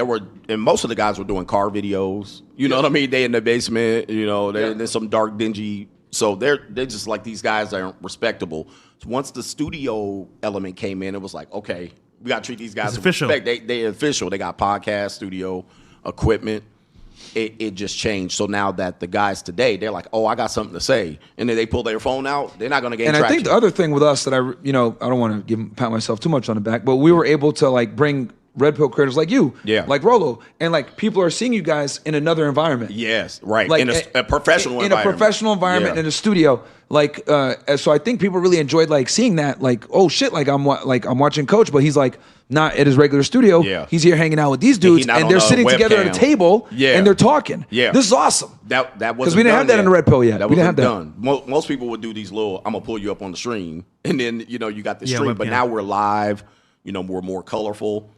and most of the guys were doing car videos. You know what I mean? They in the basement, you know, there's some dark, dingy. So they're just like these guys that aren't respectable. So once the studio element came in, it was like, okay, we got to treat these guys with respect. They're official. They got podcast, studio, equipment. It just changed. So now that the guys today, they're like, oh, I got something to say. And then they pull their phone out. They're not going to gain traction. And I think the other thing with us that I don't want to pat myself too much on the back, but we were able to like bring Red Pill creators like you, like Rolo, and like people are seeing you guys in another environment. Yes, right. Like in a professional environment. In a professional environment in a studio. Like, so I think people really enjoyed like seeing that. Like, oh shit, like I'm watching Coach, but he's like not at his regular studio. Yeah. He's here hanging out with these dudes, and they're sitting together at a table, and they're talking. Yeah, this is awesome. That wasn't because we didn't have that in the Red Pill yet. That wasn't done. Most people would do these little. I'm gonna pull you up on the stream, and then you got the stream. But now we're live. We're more colorful.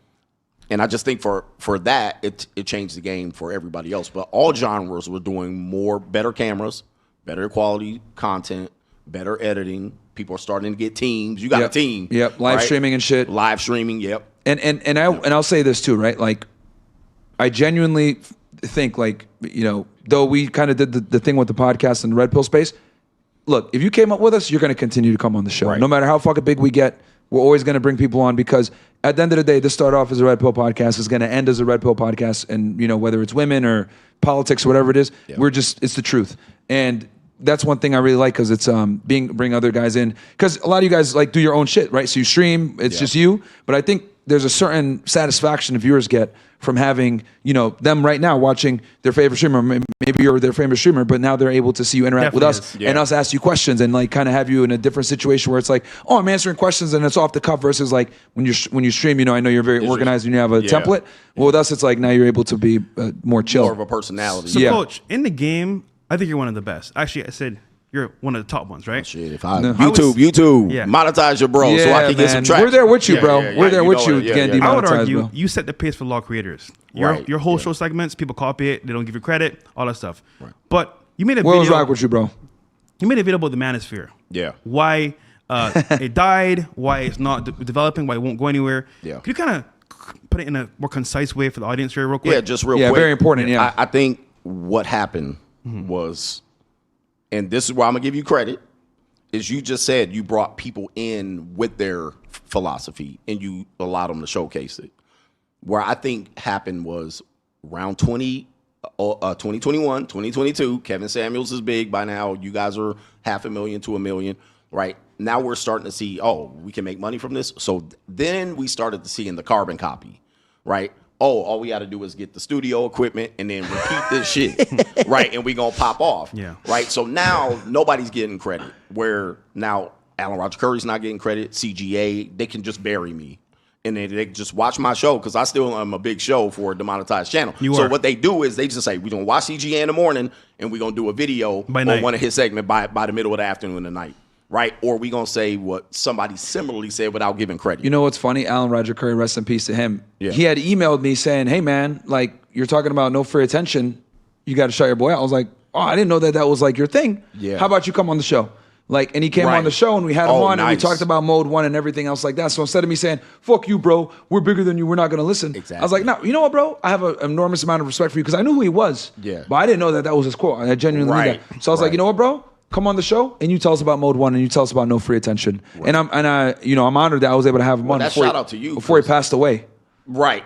And I just think for that, it changed the game for everybody else. But all genres were doing better cameras, better quality content, better editing. People are starting to get teams. You got a team. Yep, live streaming and shit. Live streaming, yep. And I'll say this too, right? Like, I genuinely think like, though we kind of did the thing with the podcast and the Red Pill space, look, if you came up with us, you're going to continue to come on the show. Right. No matter how fucking big we get, we're always going to bring people on because at the end of the day, this started off as a Red Pill podcast. It's going to end as a Red Pill podcast. And, whether it's women or politics or whatever it is, it's the truth. And that's one thing I really like because it's bring other guys in. Because a lot of you guys like do your own shit, right? So you stream, it's just you. But I think there's a certain satisfaction the viewers get from having, them right now watching their favorite streamer. Maybe you're their favorite streamer, but now they're able to see you interact with us and us ask you questions and like kind of have you in a different situation where it's like, oh, I'm answering questions and it's off the cuff versus like when you stream, I know you're very organized and you have a template. Well, with us, it's like now you're able to be more chill. More of a personality. So, Coach, in the game, I think you're one of the best. Actually, I said you're one of the top ones, right? Oh, shit, YouTube, monetize your bro so I can get some traction. We're there with you, bro. We're there with you. I would argue you set the pace for law creators. Your whole show segments, people copy it, they don't give you credit, all that stuff. Right. But You made a What was video. wrong with you, bro? You made a video about the manosphere. Yeah. Why it died, why it's not developing, why it won't go anywhere. Yeah. Could you kind of put it in a more concise way for the audience here real quick? Yeah, just real Yeah, quick. very important, yeah. I think what happened was, and this is where I'm going to give you credit, is you just said you brought people in with their philosophy and you allowed them to showcase it. Where I think happened was around 2021, 2022, Kevin Samuels is big by now. You guys are 500,000 to 1 million, right? Now we're starting to see, oh, we can make money from this. So then we started to see in the carbon copy, right? Oh, all we got to do is get the studio equipment and then repeat this shit, right? And we going to pop off, right? So now nobody's getting credit. Where now Alan Roger Curry's not getting credit, CGA, they can just bury me. And then they just watch my show because I still am a big show for a demonetized channel. So what they do is they just say, we're going to watch CGA in the morning and we're going to do a video on one of his segments by the middle of the afternoon and the night. Right? Or we going to say what somebody similarly said without giving credit. You know what's funny? Alan Roger Currie, rest in peace to him. Yeah. He had emailed me saying, hey, man, like, you're talking about no free attention. You got to shut your boy out. I was like, oh, I didn't know that was like your thing. Yeah. How about you come on the show? Like, and he came on the show and we had him on and we talked about mode 1 and everything else like that. So instead of me saying, fuck you, bro, we're bigger than you, we're not going to listen. Exactly. I was like, no, you know what, bro? I have an enormous amount of respect for you because I knew who he was. Yeah. But I didn't know that was his quote. I genuinely knew that. So I was like, you know what, bro? Come on the show and you tell us about mode 1 and you tell us about no free attention. Right. And I'm honored that I was able to have him on before he passed away. Right.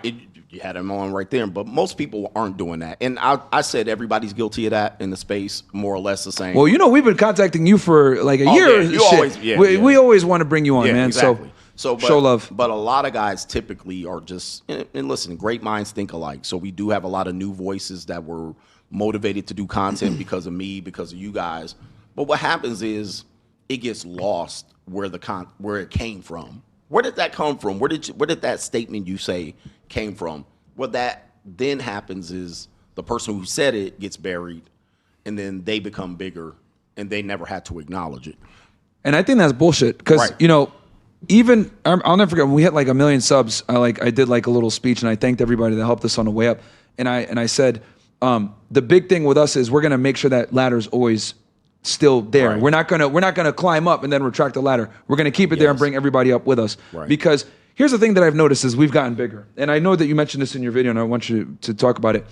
You had him on right there, but most people aren't doing that. And I said everybody's guilty of that in the space, more or less the same. Well, we've been contacting you for like a year. We always want to bring you on, man. Exactly. But, show love. But a lot of guys typically are just, and listen, great minds think alike. So we do have a lot of new voices that were motivated to do content because of me, because of you guys. But what happens is it gets lost where it came from. Where did that come from? Where did that statement you say came from? What that then happens is the person who said it gets buried, and then they become bigger, and they never had to acknowledge it. And I think that's bullshit because even I'll never forget when we hit like 1 million subs. I did like a little speech and I thanked everybody that helped us on the way up. And I said the big thing with us is we're gonna make sure that ladder's always still there. Right. We're not gonna climb up and then retract the ladder. We're gonna keep it there and bring everybody up with us. Right. Because here's the thing that I've noticed is we've gotten bigger. And I know that you mentioned this in your video and I want you to talk about it.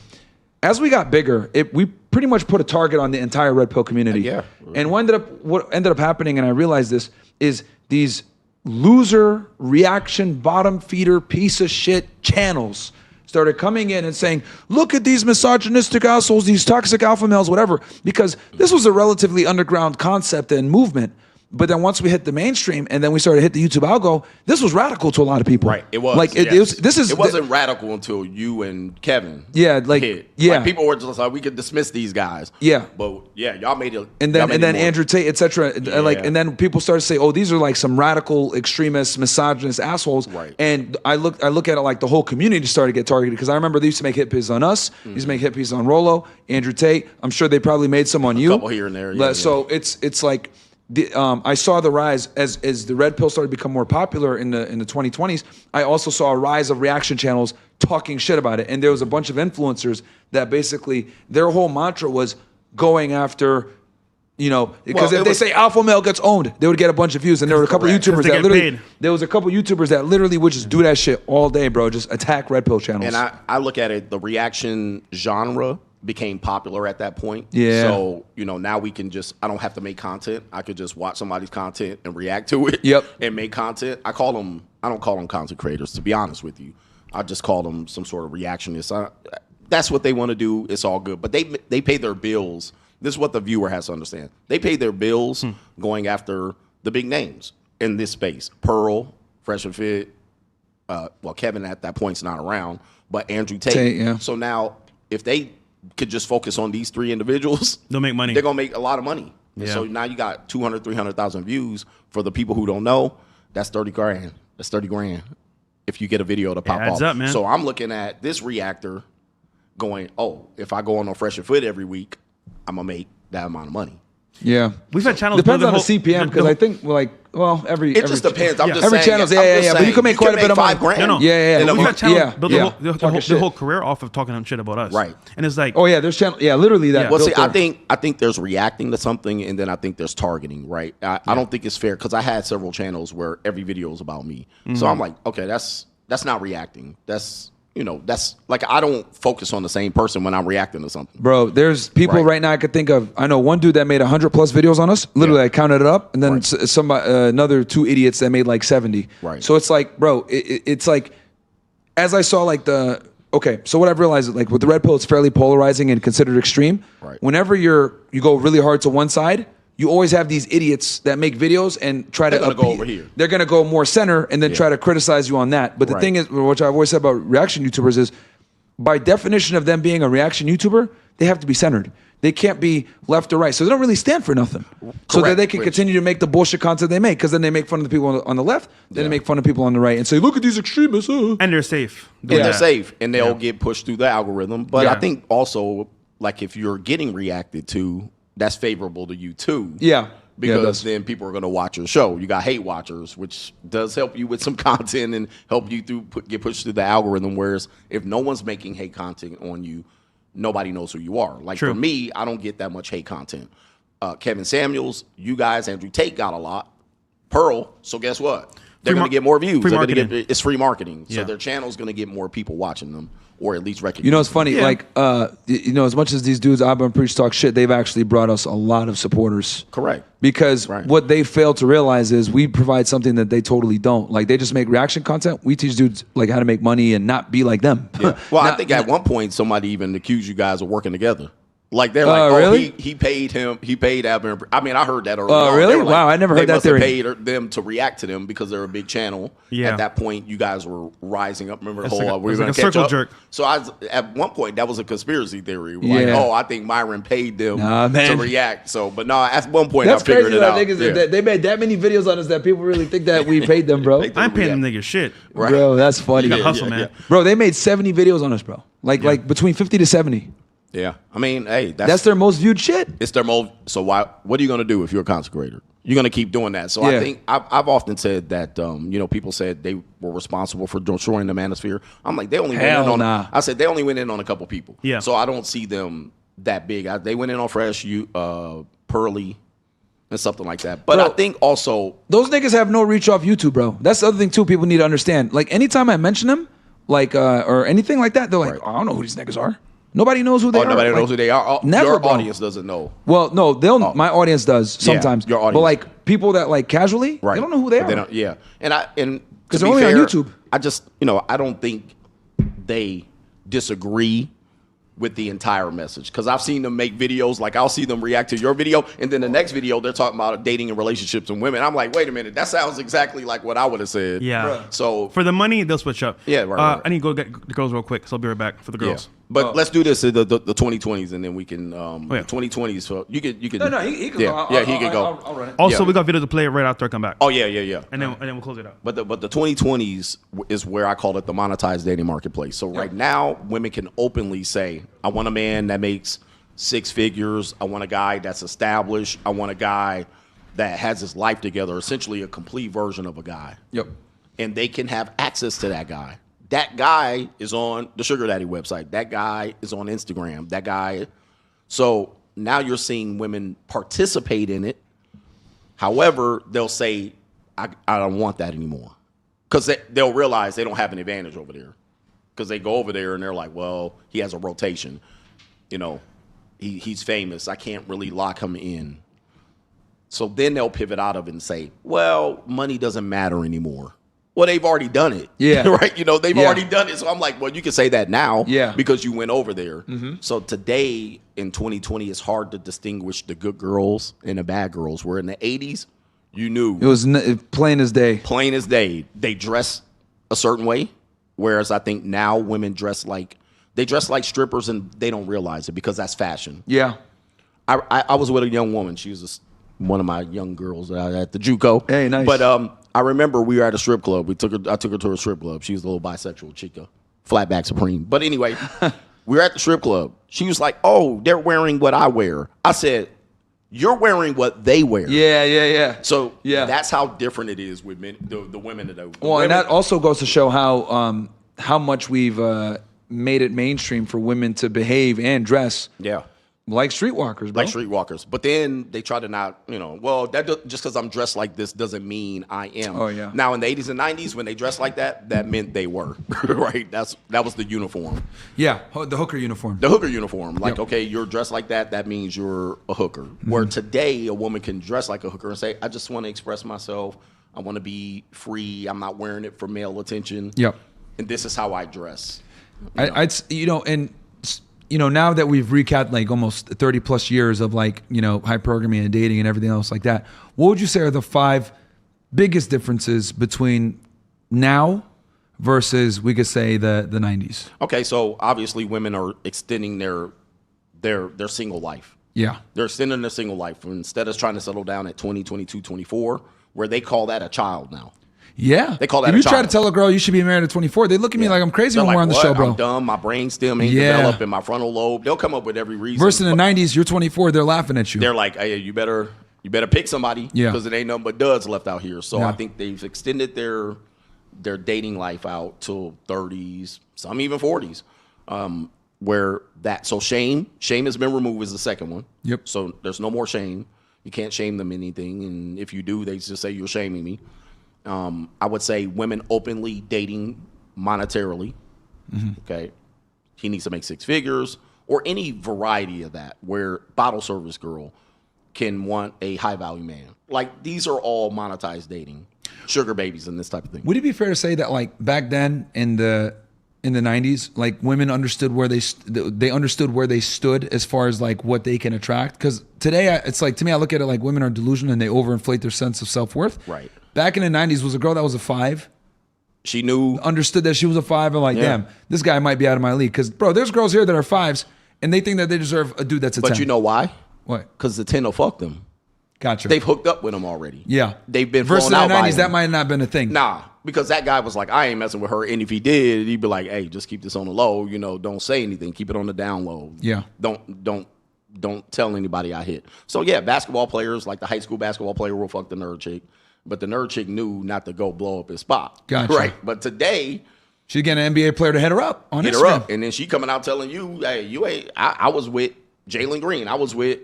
As we got bigger, we pretty much put a target on the entire Red Pill community. And what ended up happening, and I realized this, is these loser, reaction, bottom feeder, piece of shit channels started coming in and saying, look at these misogynistic assholes, these toxic alpha males, whatever, because this was a relatively underground concept and movement. But then once we hit the mainstream and then we started to hit the YouTube algo, this was radical to a lot of people. Right, it was. Like it wasn't radical until you and Kevin. Yeah, hit. Like people were just like, we could dismiss these guys. Yeah, but y'all made it. And then Andrew Tate, etc. And then people started to say, oh, these are like some radical extremists, misogynist assholes. Right. And I look at it like the whole community started to get targeted because I remember they used to make hit pieces on us. They used to make hit pieces on Rolo, Andrew Tate. I'm sure they probably made some on you. A couple here and there. So it's like. I saw the rise as the red pill started to become more popular in the 2020s. I also saw a rise of reaction channels talking shit about it, and there was a bunch of influencers that basically their whole mantra was going after, because if they say alpha male gets owned, they would get a bunch of views, and there were a couple YouTubers that literally would just do that shit all day, bro, just attack red pill channels. And I look at it, the reaction genre became popular at that point. Yeah. So, now we can I don't have to make content. I could just watch somebody's content and react to it. Yep. And make content. I don't call them content creators, to be honest with you. I just call them some sort of reactionists. That's what they want to do. It's all good. But they pay their bills. This is what the viewer has to understand. They pay their bills going after the big names in this space. Pearl, Fresh and Fit. Kevin at that point's not around, but Andrew Tate. Yeah. So now, if they could just focus on these three individuals, they'll make money. They're going to make a lot of money. Yeah. So now you got 200, 300,000 views. For the people who don't know, that's 30 grand. That's 30 grand if you get a video to pop off. Up, man. So I'm looking at this reactor going, if I go on Fresh and Fit every week, I'm going to make that amount of money. We've had channels. Depends on the whole- CPM because I think It just depends. I'm just every saying. channel's but you can make quite a bit of money. $5,000. No. Yeah. We've had channels build yeah. the whole career off of talking shit about us. Right. And it's like, Oh yeah, there's channel. Yeah, literally that. Well, see, built there. I think there's reacting to something, and then I think there's targeting. Right. I don't think it's fair because I had several channels where every video is about me. So I'm like, okay, that's not reacting. That's like I don't focus on the same person when I'm reacting to something. Bro, there's people right now I could think of. I know one dude that made 100+ videos on us. Literally, I counted it up, and then another 2 idiots that made like 70. Right. So it's like, bro, it's like, as I saw like so what I've realized is like with the red pill, it's fairly polarizing and considered extreme. Right. Whenever you go really hard to one side, you always have these idiots that make videos and try They're to gonna go over here. They're gonna go more center and then try to criticize you on that. But the thing is, which I've always said about reaction YouTubers is, by definition of them being a reaction YouTuber, they have to be centered. They can't be left or right. So they don't really stand for nothing. So that they can continue to make the bullshit content they make, because then they make fun of the people on the left, then they make fun of people on the right and say, look at these extremists. and they're safe. And they're safe, and they'll get pushed through the algorithm. But I think also, like, if you're getting reacted to, that's favorable to you too. Yeah. Because then people are going to watch your show. You got hate watchers, which does help you with some content and help you get pushed through the algorithm. Whereas if no one's making hate content on you, nobody knows who you are. Like for me, I don't get that much hate content. Kevin Samuels, you guys, Andrew Tate got a lot. Pearl, so guess what? They're going to get more views. It's free marketing. So their channel's going to get more people watching them, or at least recognize. You know, it's funny. Like, as much as these dudes, Abba and Preach talk shit, they've actually brought us a lot of supporters. Correct. Because what they fail to realize is we provide something that they totally don't. Like, they just make reaction content. We teach dudes like how to make money and not be like them. Yeah. Well, I think at one point somebody even accused you guys of working together. Like they're like, really? he paid him. He paid Abner. I mean, I heard that earlier. Oh, really? Like, wow, I never heard that theory. They must have paid them to react to them because they're a big channel. Yeah. At that point, you guys were rising up. Remember the It's whole like we were like going a to catch circle up. jerk. So at one point that was a conspiracy theory. Like, I think Myron paid them to react. So, but no, at one point That's I figured crazy it out. Niggas, they made that many videos on us that people really think that we paid them, bro. I'm paying them niggas shit. Right. Bro, that's funny. You got hustle, man. Bro, they made 70 videos on us, bro. Like between 50 to 70. Yeah, I mean, hey, that's their most viewed shit. It's their most. So what are you going to do if you're a consecrator? You're going to keep doing that. So I think I've often said that people said they were responsible for destroying the manosphere. I'm like, they only went in on. I said they only went in on a couple people. Yeah. So I don't see them that big. They went in on Fresh, Pearly, and something like that. But I think also those niggas have no reach off YouTube, bro. That's the other thing too. People need to understand. Like anytime I mention them, like or anything like that, they're like, I don't know who these niggas are. Nobody knows who they are. Nobody knows who they are. Never, your bro. audience doesn't know. Well, no, my audience does sometimes. Your audience. But like people that like casually, they don't know who they are. They don't, and because they're only on YouTube. I just I don't think they disagree with the entire message, because I've seen them make videos, like I'll see them react to your video, and then the next video they're talking about dating and relationships and women. I'm like, wait a minute, that sounds exactly like what I would have said. Yeah. Bruh. So for the money, they'll switch up. Yeah, right. I need to go get the girls real quick, so I'll be right back for the girls. Yeah. But let's do this the 2020s, and then we can 2020s. So you can. No, he can go. Yeah, he can go. I'll run it. Also, we got video to play right after I come back. Oh yeah. And then we'll close it out. But the 2020s is where I call it the monetized dating marketplace. So right now, women can openly say, I want a man that makes 6 figures. I want a guy that's established. I want a guy that has his life together, essentially a complete version of a guy. Yep. And they can have access to that guy. That guy is on the Sugar Daddy website. That guy is on Instagram. That guy. So now you're seeing women participate in it. However, they'll say, I don't want that anymore. Because they'll realize they don't have an advantage over there. Because they go over there and they're like, well, he has a rotation. He's famous. I can't really lock him in. So then they'll pivot out of it and say, well, money doesn't matter anymore. Well, they've already done it. Yeah. Right? They've already done it. So I'm like, well, you can say that now because you went over there. Mm-hmm. So today in 2020, it's hard to distinguish the good girls and the bad girls. Where in the 80s, you knew. It was plain as day. Plain as day. They dress a certain way. Whereas I think now women dress like strippers, and they don't realize it because that's fashion. Yeah. I was with a young woman. She was one of my young girls at the JUCO. Hey, nice. But I remember we were at a strip club. I took her to a strip club. She was a little bisexual chica, flatback supreme. But anyway, we were at the strip club. She was like, "Oh, they're wearing what I wear." I said, You're wearing what they wear. Yeah. So Yeah. that's how different it is with men, the women that are. Well, and that also goes to show how much we've made it mainstream for women to behave and dress like streetwalkers, bro. Like streetwalkers. But then they try to not, just because I'm dressed like this doesn't mean I am. Oh, yeah. Now, in the 80s and 90s, when they dressed like that, that meant they were, right? That was the uniform. Yeah, the hooker uniform. The hooker uniform. Like, Yep. okay, you're dressed like that, that means you're a hooker. Where today, a woman can dress like a hooker and say, I just want to express myself. I want to be free. I'm not wearing it for male attention. Yep. And this is how I dress. Now that we've recapped like almost 30 plus years of like, high programming and dating and everything else like that, what would you say are the 5 biggest differences between now versus, we could say, the 90s? Okay, so obviously women are extending their single life. Yeah. They're extending their single life. Instead of trying to settle down at 20, 22, 24, where they call that a child now. Yeah. They call that if a you child. try to tell a girl you should be married at 24, they look at me like I'm crazy They're when we're on the "What? show, bro. I'm dumb. My brain stem ain't developed in my frontal lobe. They'll come up with every reason. Versus in the 90s, you're 24, they're laughing at you. They're like, hey, you better pick somebody because it ain't nothing but duds left out here. So I think they've extended their dating life out till 30s, some even 40s. So shame has been removed as the second one. Yep. So there's no more shame. You can't shame them anything, and if you do, they just say you're shaming me. I would say women openly dating monetarily. Okay, he needs to make 6 figures, or any variety of that. Where bottle service girl can want a high value man. Like these are all monetized dating, sugar babies, and this type of thing. Would it be fair to say that like back then in the 90s, like women understood where they understood where they stood as far as like what they can attract? Because today it's like, to me, I look at it like women are delusional and they overinflate their sense of self-worth. Right. Back in the 90s, was a girl that was a 5. She knew, Understood that she was a 5 and like, damn, this guy might be out of my league. Because, bro, there's girls here that are 5s and they think that they deserve a dude that's a 10. but you know why? What? Because the 10 will fuck them. Gotcha. They've hooked up with him already. Yeah. They've been Versus flown in the out by 90s, him. that might not have been a thing. Nah, because that guy was like, I ain't messing with her. And if he did, he'd be like, hey, just keep this on the low. Don't say anything. Keep it on the down low. Yeah. Don't tell anybody I hit. So yeah, basketball players, like the high school basketball player will fuck the nerd chick. But the nerd chick knew not to go blow up his spot. Gotcha. Right. But today, She'd get an NBA player to hit her up on hit Instagram. her up. And then she coming out telling you, hey, you ain't, I was with Jalen Green. I was with.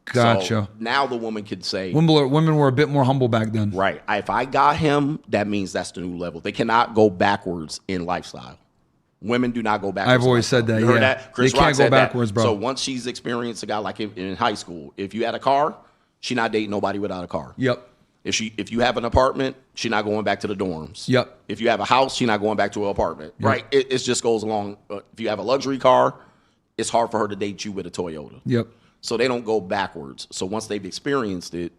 Gotcha. So now the woman could say, Women were a bit more humble back then. right, if I got him, that means that's the new level. They cannot go backwards in lifestyle. Women do not go backwards. I've always said that. You heard Yeah. that? Chris They can't Rock go said that. backwards, bro. So once she's experienced a guy like in high school, if you had a car, she not dating nobody without a car. Yep. If you have an apartment, she not going back to the dorms. Yep. If you have a house, she not going back to an apartment. Right. It just goes along. If you have a luxury car, it's hard for her to date you with a Toyota. Yep. So they don't go backwards. So once they've experienced it,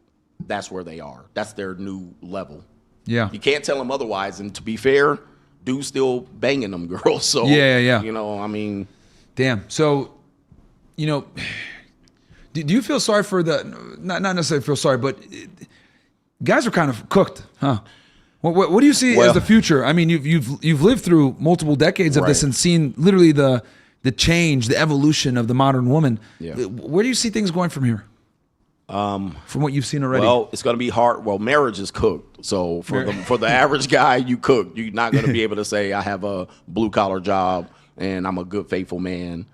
that's where they are. That's their new level. Yeah. You can't tell them otherwise. And to be fair, dude's still banging them girls. So Yeah. I mean, Damn. So, do you feel sorry for not necessarily feel sorry, but guys are kind of cooked, huh? What do you see as the future? I mean, you've lived through multiple decades of this and seen literally the change, the evolution of the modern woman. Yeah. Where do you see things going from here? From what you've seen already. well, it's going to be hard. Well, marriage is cooked. So for the average guy, you cook. You're not going to be able to say, I have a blue collar job and I'm a good, faithful man.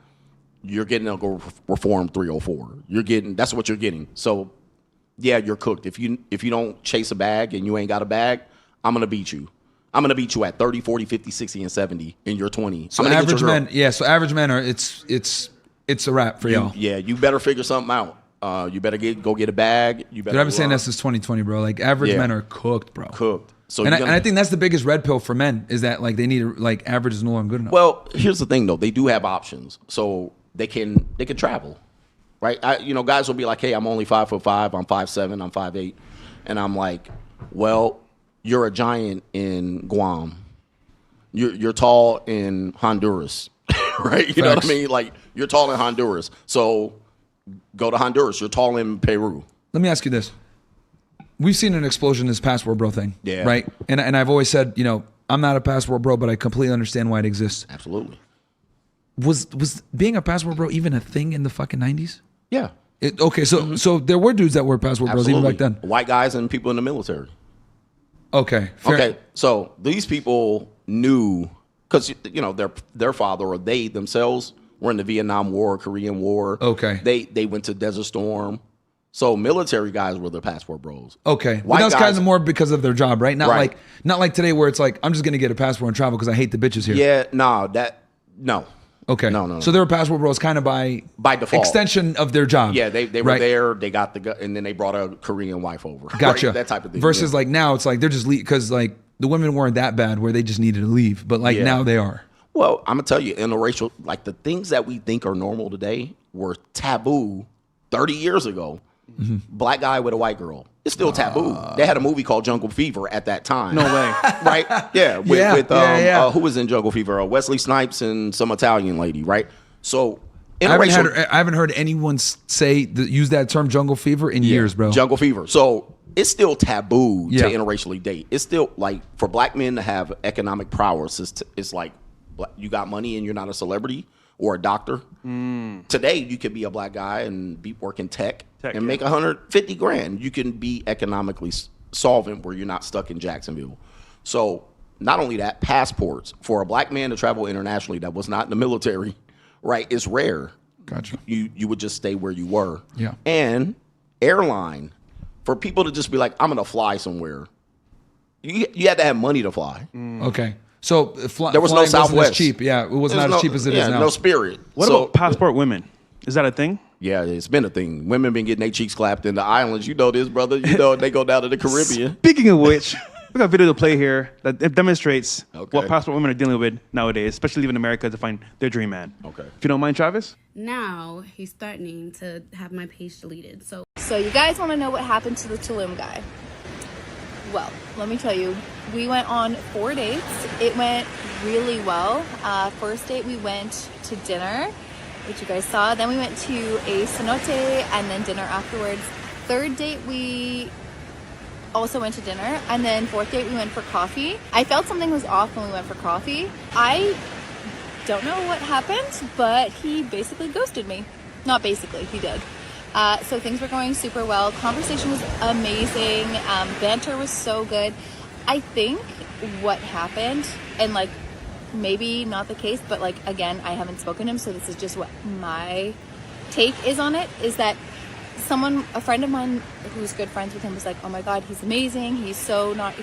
You're getting a Reform 304. That's what you're getting. So yeah, you're cooked. If you don't chase a bag and you ain't got a bag, I'm going to beat you. I'm going to beat you at 30, 40, 50, 60, and 70 in your 20. So average men, so average men are it's a wrap for y'all. Yeah, you better figure something out. You better go get a bag. You better. Dude, I've been saying that since 2020, bro. Like average men are cooked, bro. Cooked. So and I think that's the biggest red pill for men is that like they need like average is no longer good enough. Well, here's the thing though. They do have options, so they can travel, right? Guys will be like, hey, I'm only 5'5", I'm 5'7", I'm 5'8", and I'm like, well, you're a giant in Guam. You're tall in Honduras, right? You know what I mean? Like you're tall in Honduras, so go to Honduras. You're tall in Peru. Let me ask you this. We've seen an explosion in this passport bro thing. Yeah. Right? And I've always said, I'm not a passport bro, but I completely understand why it exists. Absolutely. Was being a passport bro even a thing in the fucking 90s? Yeah. Okay, so there were dudes that were passport bros even back then. White guys and people in the military. Okay. Fair. Okay, so these people knew because their father or they themselves were in the Vietnam War, Korean War. Okay. They went to Desert Storm. So military guys were the passport bros. Okay. Well, that's kind of more because of their job, right? Not like today where it's like, I'm just going to get a passport and travel because I hate the bitches here. Yeah, no. Okay. No. So they were passport bros kind of by default. Extension of their job. Yeah, they were there, they got and then they brought a Korean wife over. Gotcha. Right? That type of thing. Versus like now it's like they're just because like the women weren't that bad where they just needed to leave. But like now they are. Well, I'm going to tell you, interracial, like the things that we think are normal today were taboo 30 years ago. Mm-hmm. Black guy with a white girl. It's still taboo. They had a movie called Jungle Fever at that time. No way. Right? Yeah. With who was in Jungle Fever? Wesley Snipes and some Italian lady, right? So I haven't heard anyone use that term jungle fever in years, bro. Jungle Fever. So it's still taboo to interracially date. It's still like for black men to have economic prowess, it's like you got money and you're not a celebrity or a doctor. Today, you could be a black guy and be working tech and make $150,000. You can be economically solvent where you're not stuck in Jacksonville. So not only that, passports for a black man to travel internationally that was not in the military, right, is rare. Gotcha. You would just stay where you were. Yeah. And airline, for people to just be like, I'm going to fly somewhere, you had to have money to fly. Okay. So there was no Southwest. Wasn't as cheap. Yeah, it was not as cheap as it is now. No Spirit. What about passport women? Is that a thing? Yeah, it's been a thing. Women been getting their cheeks clapped in the islands. You know this, brother. You know they go down to the Caribbean. Speaking of which, we got a video to play here that demonstrates what passport women are dealing with nowadays, especially leaving America to find their dream man. Okay. If you don't mind, Travis. Now he's threatening to have my page deleted. So you guys want to know what happened to the Tulum guy? Well, let me tell you, we went on 4 dates. It went really well. First date, we went to dinner, which you guys saw. Then we went to a cenote and then dinner afterwards. Third date, we also went to dinner. And then fourth date, we went for coffee. I felt something was off when we went for coffee. I don't know what happened, but he basically ghosted me. Not basically, he did. So things were going super well. Conversation was amazing. Banter was so good. I think what happened, and like maybe not the case, but like again, I haven't spoken to him, so this is just what my take is on it, is that a friend of mine who's good friends with him was like, oh my God, he's amazing. He's not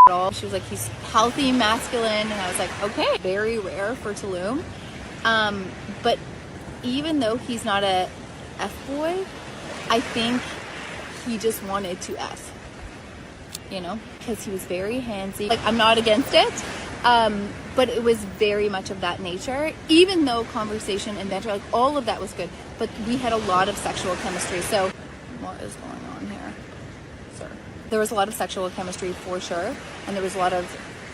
at all. She was like, he's healthy, masculine. And I was like, okay, very rare for Tulum. But even though he's not a F-boy, I think he just wanted to F, because he was very handsy. Like, I'm not against it, but it was very much of that nature, even though conversation and banter, like all of that was good, but we had a lot of sexual chemistry. So what is going on here, sir? There was a lot of sexual chemistry for sure, and there was a lot of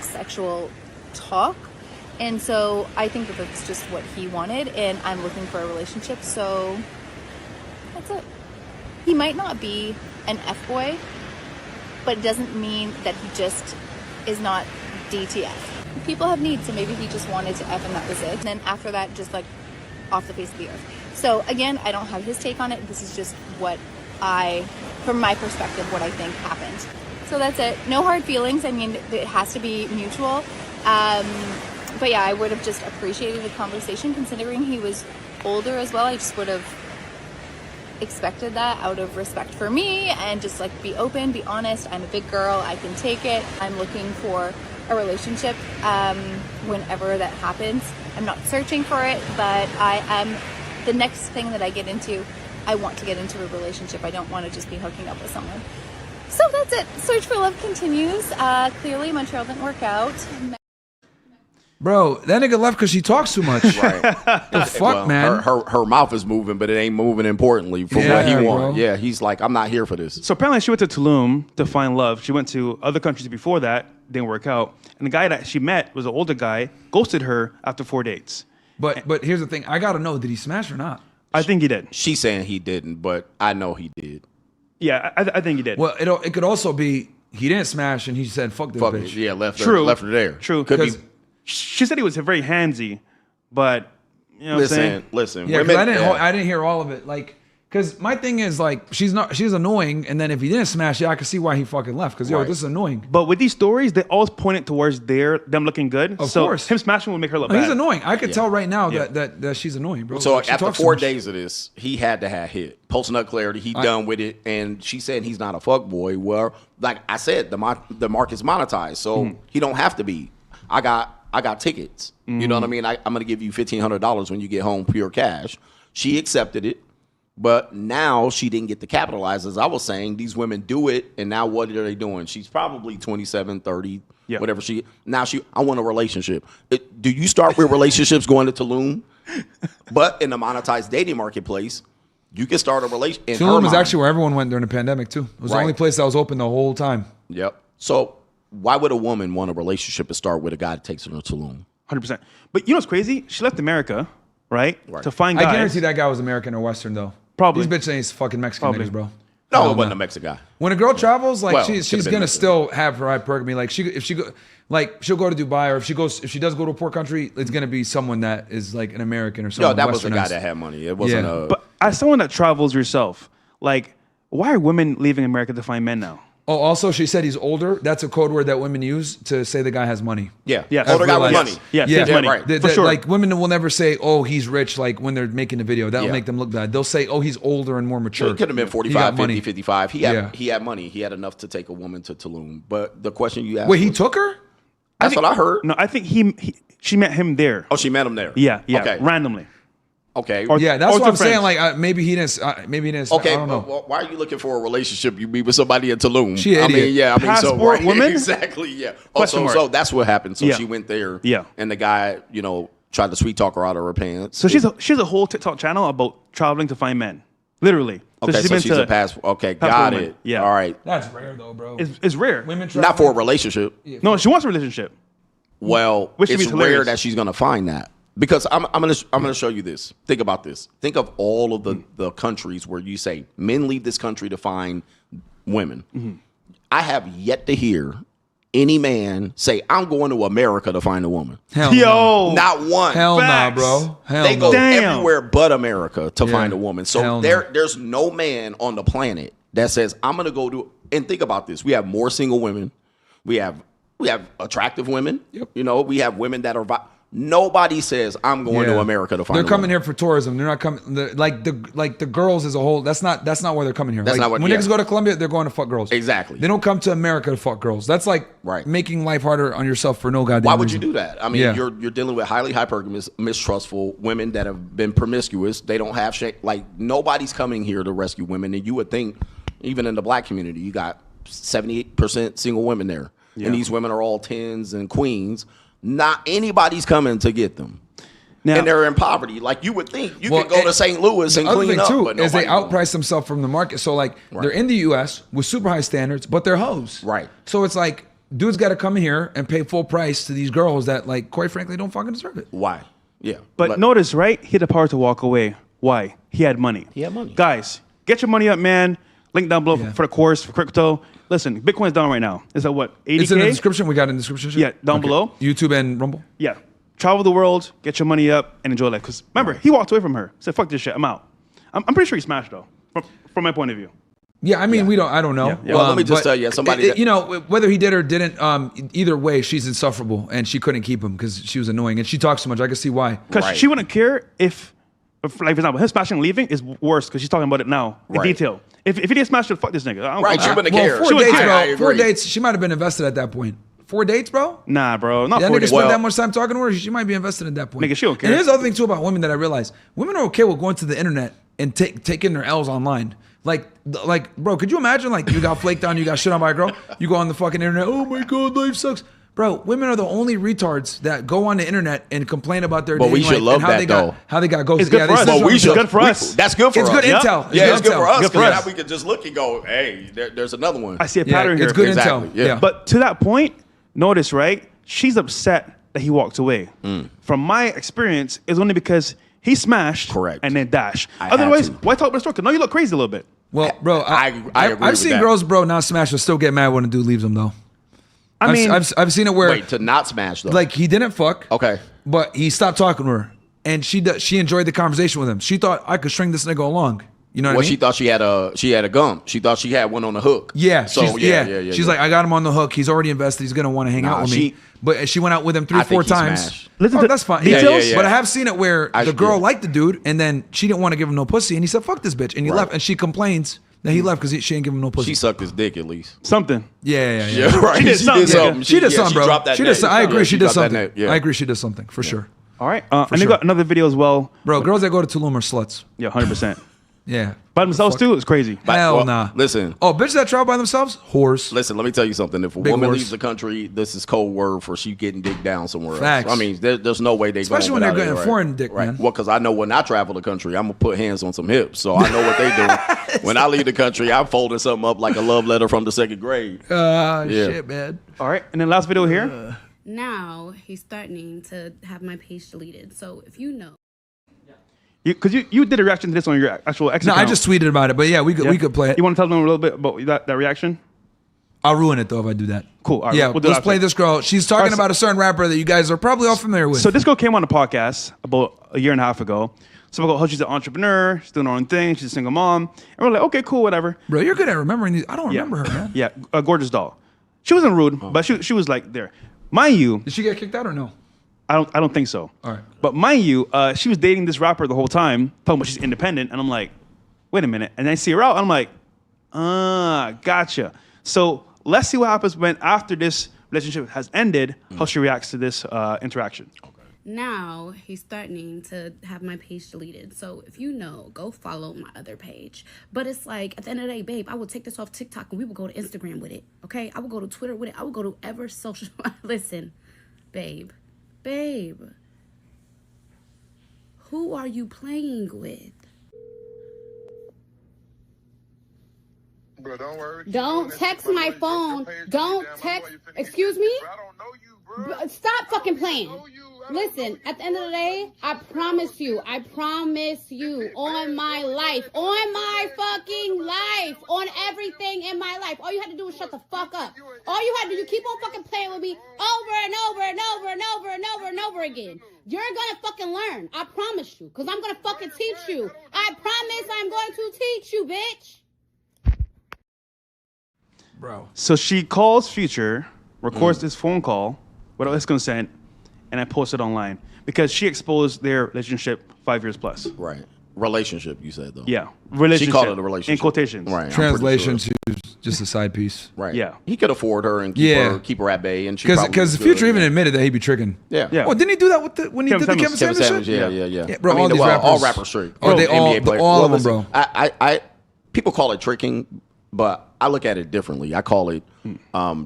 sexual talk. And so I think that that's just what he wanted, and I'm looking for a relationship, so that's it. He might not be an F-boy, but it doesn't mean that he just is not DTF. People have needs, so maybe he just wanted to F and that was it. And then after that, just like off the face of the earth. So again, I don't have his take on it. This is just from my perspective, what I think happened. So that's it. No hard feelings. I mean, it has to be mutual. But yeah, I would have just appreciated the conversation considering he was older as well. I just would have expected that out of respect for me and just like be open, be honest. I'm a big girl, I can take it. I'm looking for a relationship whenever that happens. I'm not searching for it, but the next thing that I get into, I want to get into a relationship. I don't want to just be hooking up with someone. So that's it. Search for love continues. Clearly Montreal didn't work out. Bro, that nigga left because she talks too much. Right. The fuck, man. Her mouth is moving, but it ain't moving importantly for what he wants. Yeah, he's like, I'm not here for this. So apparently she went to Tulum to find love. She went to other countries before that, didn't work out. And the guy that she met was an older guy, ghosted her after 4 dates. But here's the thing. I got to know, did he smash or not? I think he did. She's saying he didn't, but I know he did. Yeah, I think he did. Well, it could also be he didn't smash and he said, fuck this bitch. Yeah, left her there. True. Could be. She said he was very handsy, but you know what I'm saying? Listen. Yeah, because I didn't hear all of it. Like Because my thing is like she's annoying, and then if he didn't smash it, I could see why he fucking left. Because Right. this is annoying. But with these stories, they always point it towards them looking good. Of so course. him smashing will make her look No, bad. he's annoying. I could tell right now Yeah. that she's annoying, bro. So Like, she after talks too 4 much. days of this, he had to have hit. Post nut clarity, he done with it, and she said he's not a fuck boy. Well, like I said, the market's monetized, so he don't have to be. I got tickets. You know what I mean? I'm gonna give you $1,500 when you get home, pure cash. She accepted it, but now she didn't get to capitalize. As I was saying, these women do it, and now what are they doing? She's probably 27, 30, whatever she. Now I want a relationship. Do you start with relationships going to Tulum? But in the monetized dating marketplace, you can start a relationship. Tulum is actually where everyone went during the pandemic too. It was the Right. only place that was open the whole time. Yep. So why would a woman want a relationship and start with a guy that takes her to Tulum? 100%. But you know what's crazy? She left America, right? Right. To find guys. I guarantee that guy was American or Western though. Probably. These bitches ain't fucking Mexican Probably. niggas, bro. No, Hell it wasn't no. a Mexican guy. When a girl travels, like Well, she's could've been gonna Mexican. still have her hypergamy. Like if she go, like she'll go to Dubai, or if she does go to a poor country, it's gonna be someone that is like an American or No, someone. that was the guy Westernized. that had money. It wasn't Yeah. a. But as someone that travels yourself, like, why are women leaving America to find men now? Oh, also she said he's older. That's a code word that women use to say the guy has money. yeah. Yes. Older guy with Realized. money. Yes, Yeah, yeah, money. right. For sure. Like women will never say, "Oh, he's rich." Like when they're making a video, that'll Yeah. make them look bad. They'll say, "Oh, he's older and more mature." So it could have been He 45, got 50, money. 55. He had money. He had enough to take a woman to Tulum. But the question you asked Wait, he was- took her? That's what I heard. No, I think she met him there. Oh, she met him there. Yeah, Okay. randomly. Okay. Or- Yeah, that's Or what two I'm saying. friends. Like maybe he didn't. Maybe he didn't. Okay, I don't know. but why are you looking for a relationship? You be with somebody in Tulum. She an I mean, idiot. yeah, I mean, so Passport right, woman? exactly, yeah. Question Oh, mark. so that's what happened. So Yeah. she went there, Yeah. and the guy, tried to sweet talk her out of her pants. So she has a whole TikTok channel about traveling to find men. Literally. okay, so been she's to- a passport. Okay, passport got woman. it. Yeah. all right. That's rare though, bro. It's rare. Women Not for a relationship. No, she wants a relationship. Well, Which it's would be rare hilarious. that she's gonna find that because I'm gonna show you this. Think about this. Think of all of the countries where you say men leave this country to find women. Mm-hmm. I have yet to hear any man say I'm going to America to find a woman. Hell no. Yo. Not one. Hell nah, Facts. bro. Hell They no. go Damn. everywhere but America to Yeah. find a woman. So Hell no. there's no man on the planet that says I'm gonna go to. And think about this: we have more single women. We have attractive women. Yep. We have women that are. Nobody says I'm going to America to find. They're a coming woman. here for tourism. They're not coming. Like the girls as a whole. That's not why they're coming here. That's Like, not what- when yeah. niggas go to Colombia, they're going to fuck girls. Exactly. They don't come to America to fuck girls. That's like Right. making life harder on yourself for no goddamn Why would you reason. do that? I mean, Yeah. you're dealing with highly hypergamous, mistrustful women that have been promiscuous. They don't have shit. Like nobody's coming here to rescue women, and you would think, even in the black community, you got 78% single women there, and these women are all tens and queens. Not anybody's coming to get them. Now, And they're in poverty. Like you would think you Well, could go to St. Louis and The other clean thing up, too but is they nobody will. outprice themselves from the market. So like they're in the U.S. with super high standards, but they're hoes. Right. So it's like dudes got to come in here and pay full price to these girls that like quite frankly don't fucking deserve it. Why? Yeah. but notice, right? He had the power to walk away. Why? He had money. He had money. Guys, get your money up, man. Link down below Yeah. for the course, for crypto. Listen, Bitcoin's down right now. Is that what, 80K? It's in the description. We got it in the description. Yeah, down below. YouTube and Rumble. Yeah. Travel the world, get your money up, and enjoy life. Because remember, he walked away from her. Said, fuck this shit, I'm out. I'm pretty sure he smashed, though, from my point of view. Yeah, I mean, I don't know. Yeah, yeah. Well, let me just but tell you, somebody that- you know, whether he did or didn't, either way, she's insufferable, and she couldn't keep him because she was annoying, and she talks too much. I can see why. Because Right. she wouldn't care if, like, for example, him smashing and leaving is worse because she's talking about it now in Right. detail. If he didn't smash it, fuck this nigga. I don't Right, care. she wouldn't Well, care. 4 She wouldn't dates, care. I bro. 4 agree. dates. She might have been invested at that point. 4 dates, bro. Nah, bro. Not That 4 nigga days. spent Well- that much time talking to her. She might be invested at that point. Nigga, she don't care. And here's the other thing too about women that I realize: women are okay with going to the internet and taking their L's online. Like, bro, could you imagine? Like, you got flaked on, you got shit on by a girl. You go on the fucking internet. Oh my god, life sucks, bro. Women are the only retards that go on the internet and complain about their But we dating should life love and how that, they got though. how they got ghosted. It's good for they us. still But trying we to It's do should. it. good for us. That's good for It's us. good Yep. intel. Yeah, it's good for us. Good for 'cause us. now we can just look and go, hey, there's another one. I see a Yeah, pattern here. it's good Exactly, intel. yeah. Yeah, But to that point, notice, right? She's upset that he walked away. From my experience, it's only because he smashed Correct. and then dashed. I had Otherwise, to. why talk about the story? 'Cause now you look crazy a little bit. well, bro, I agree I've with seen that. girls, bro, not smash, but still get mad when a dude leaves them though. I mean, I've seen it where Wait, to not smash though. like he didn't fuck. Okay. But he stopped talking to her, and she enjoyed the conversation with him. She thought I could string this nigga along. You know what I Well, mean? she thought she had a gum. She thought she had one on the hook. Yeah. So yeah. She's like, I got him on the hook. He's already invested. He's gonna want to hang out with me. But she went out with him 3-4 times. Listen to that's fine. details? But I have seen it where the girl liked the dude, and then she didn't want to give him no pussy, and he said, "Fuck this bitch," and he left. And she complains that he left because she ain't give him no pussy. She sucked his dick at least. Something. Yeah, right. She did something. She did something, bro. dropped that She did. I agree. She did dropped that something. net, yeah. I agree. She did something for sure. All right. And they sure. got another video as well. Bro, girls that go to Tulum are sluts. Yeah, 100%. Yeah. By themselves too, it's crazy. Hell nah. Listen. Oh, bitches that travel by themselves? Whores. Listen, let me tell you something. If a Big woman horse. leaves the country, this is code word for she getting dick down somewhere Facts. else. I mean, there's no way they Especially when they're getting foreign dick, man. Well, because I know when I travel the country, I'm going to put hands on some hips. So I know what they do. When I leave the country, I'm folding something up like a love letter from the 2nd grade. Shit, man. All right. And then last video here. Now he's threatening to have my page deleted. So if you know. Because you did a reaction to this on your actual X No, account. I just tweeted about it, but yeah, we could play it. You want to tell them a little bit about that reaction? I'll ruin it though if I do that. Cool. All right, Yeah, we'll do it let's after. play this girl. She's talking Alright, so- about a certain rapper that you guys are probably all familiar with. So this girl came on the podcast about a year and a half ago. So about how she's an entrepreneur, she's doing her own thing, she's a single mom. And we're like, okay, cool, whatever. Bro, you're good at remembering these. I don't Yeah. remember her, man. Yeah, a gorgeous doll. She wasn't rude, but she was like there. Mind you, Did she get kicked out or no? I don't think so. All right. But mind you, she was dating this rapper the whole time, talking about she's independent, and I'm like, wait a minute. And I see her out, and I'm like, gotcha. So let's see what happens when after this relationship has ended, how she reacts to this interaction. Now he's threatening to have my page deleted. So if you know, go follow my other page. But it's like, at the end of the day, babe, I will take this off TikTok and we will go to Instagram with it. Okay? I will go to Twitter with it. I will go to ever social. Listen, babe. Who are you playing with? Bro, don't worry. Don't text my phone. Don't text. Excuse me? Bro, I don't know you, bro. Stop fucking playing. I don't know you. Listen, at the end of the day, I promise you, on my life, on my fucking life, on everything in my life. All you had to do was shut the fuck up. All you had to do, you keep on fucking playing with me over and over and over and over and over and over again. You're gonna fucking learn. I promise you. Because I'm gonna fucking teach you. I promise I'm going to teach you, bitch. Bro. So she calls Future, records this phone call without his consent, and I post it online because she exposed their relationship 5 years plus. Right. Relationship, you said, though. Yeah. Relationship. She called it a relationship. In quotations. Right. I'm Translation pretty sure. to just a side piece. Right. Yeah. He could afford her and keep her at bay. And she Because the Future even admitted that he'd be tricking. Yeah. Yeah. Oh, didn't he do that when he Kevin did the Samuels. Kevin Samuels shit? Yeah. Bro, I mean, all these all rappers. rappers trick. Oh, they all- NBA players. all of them, listen, bro. I people call it tricking, but I look at it differently. I call it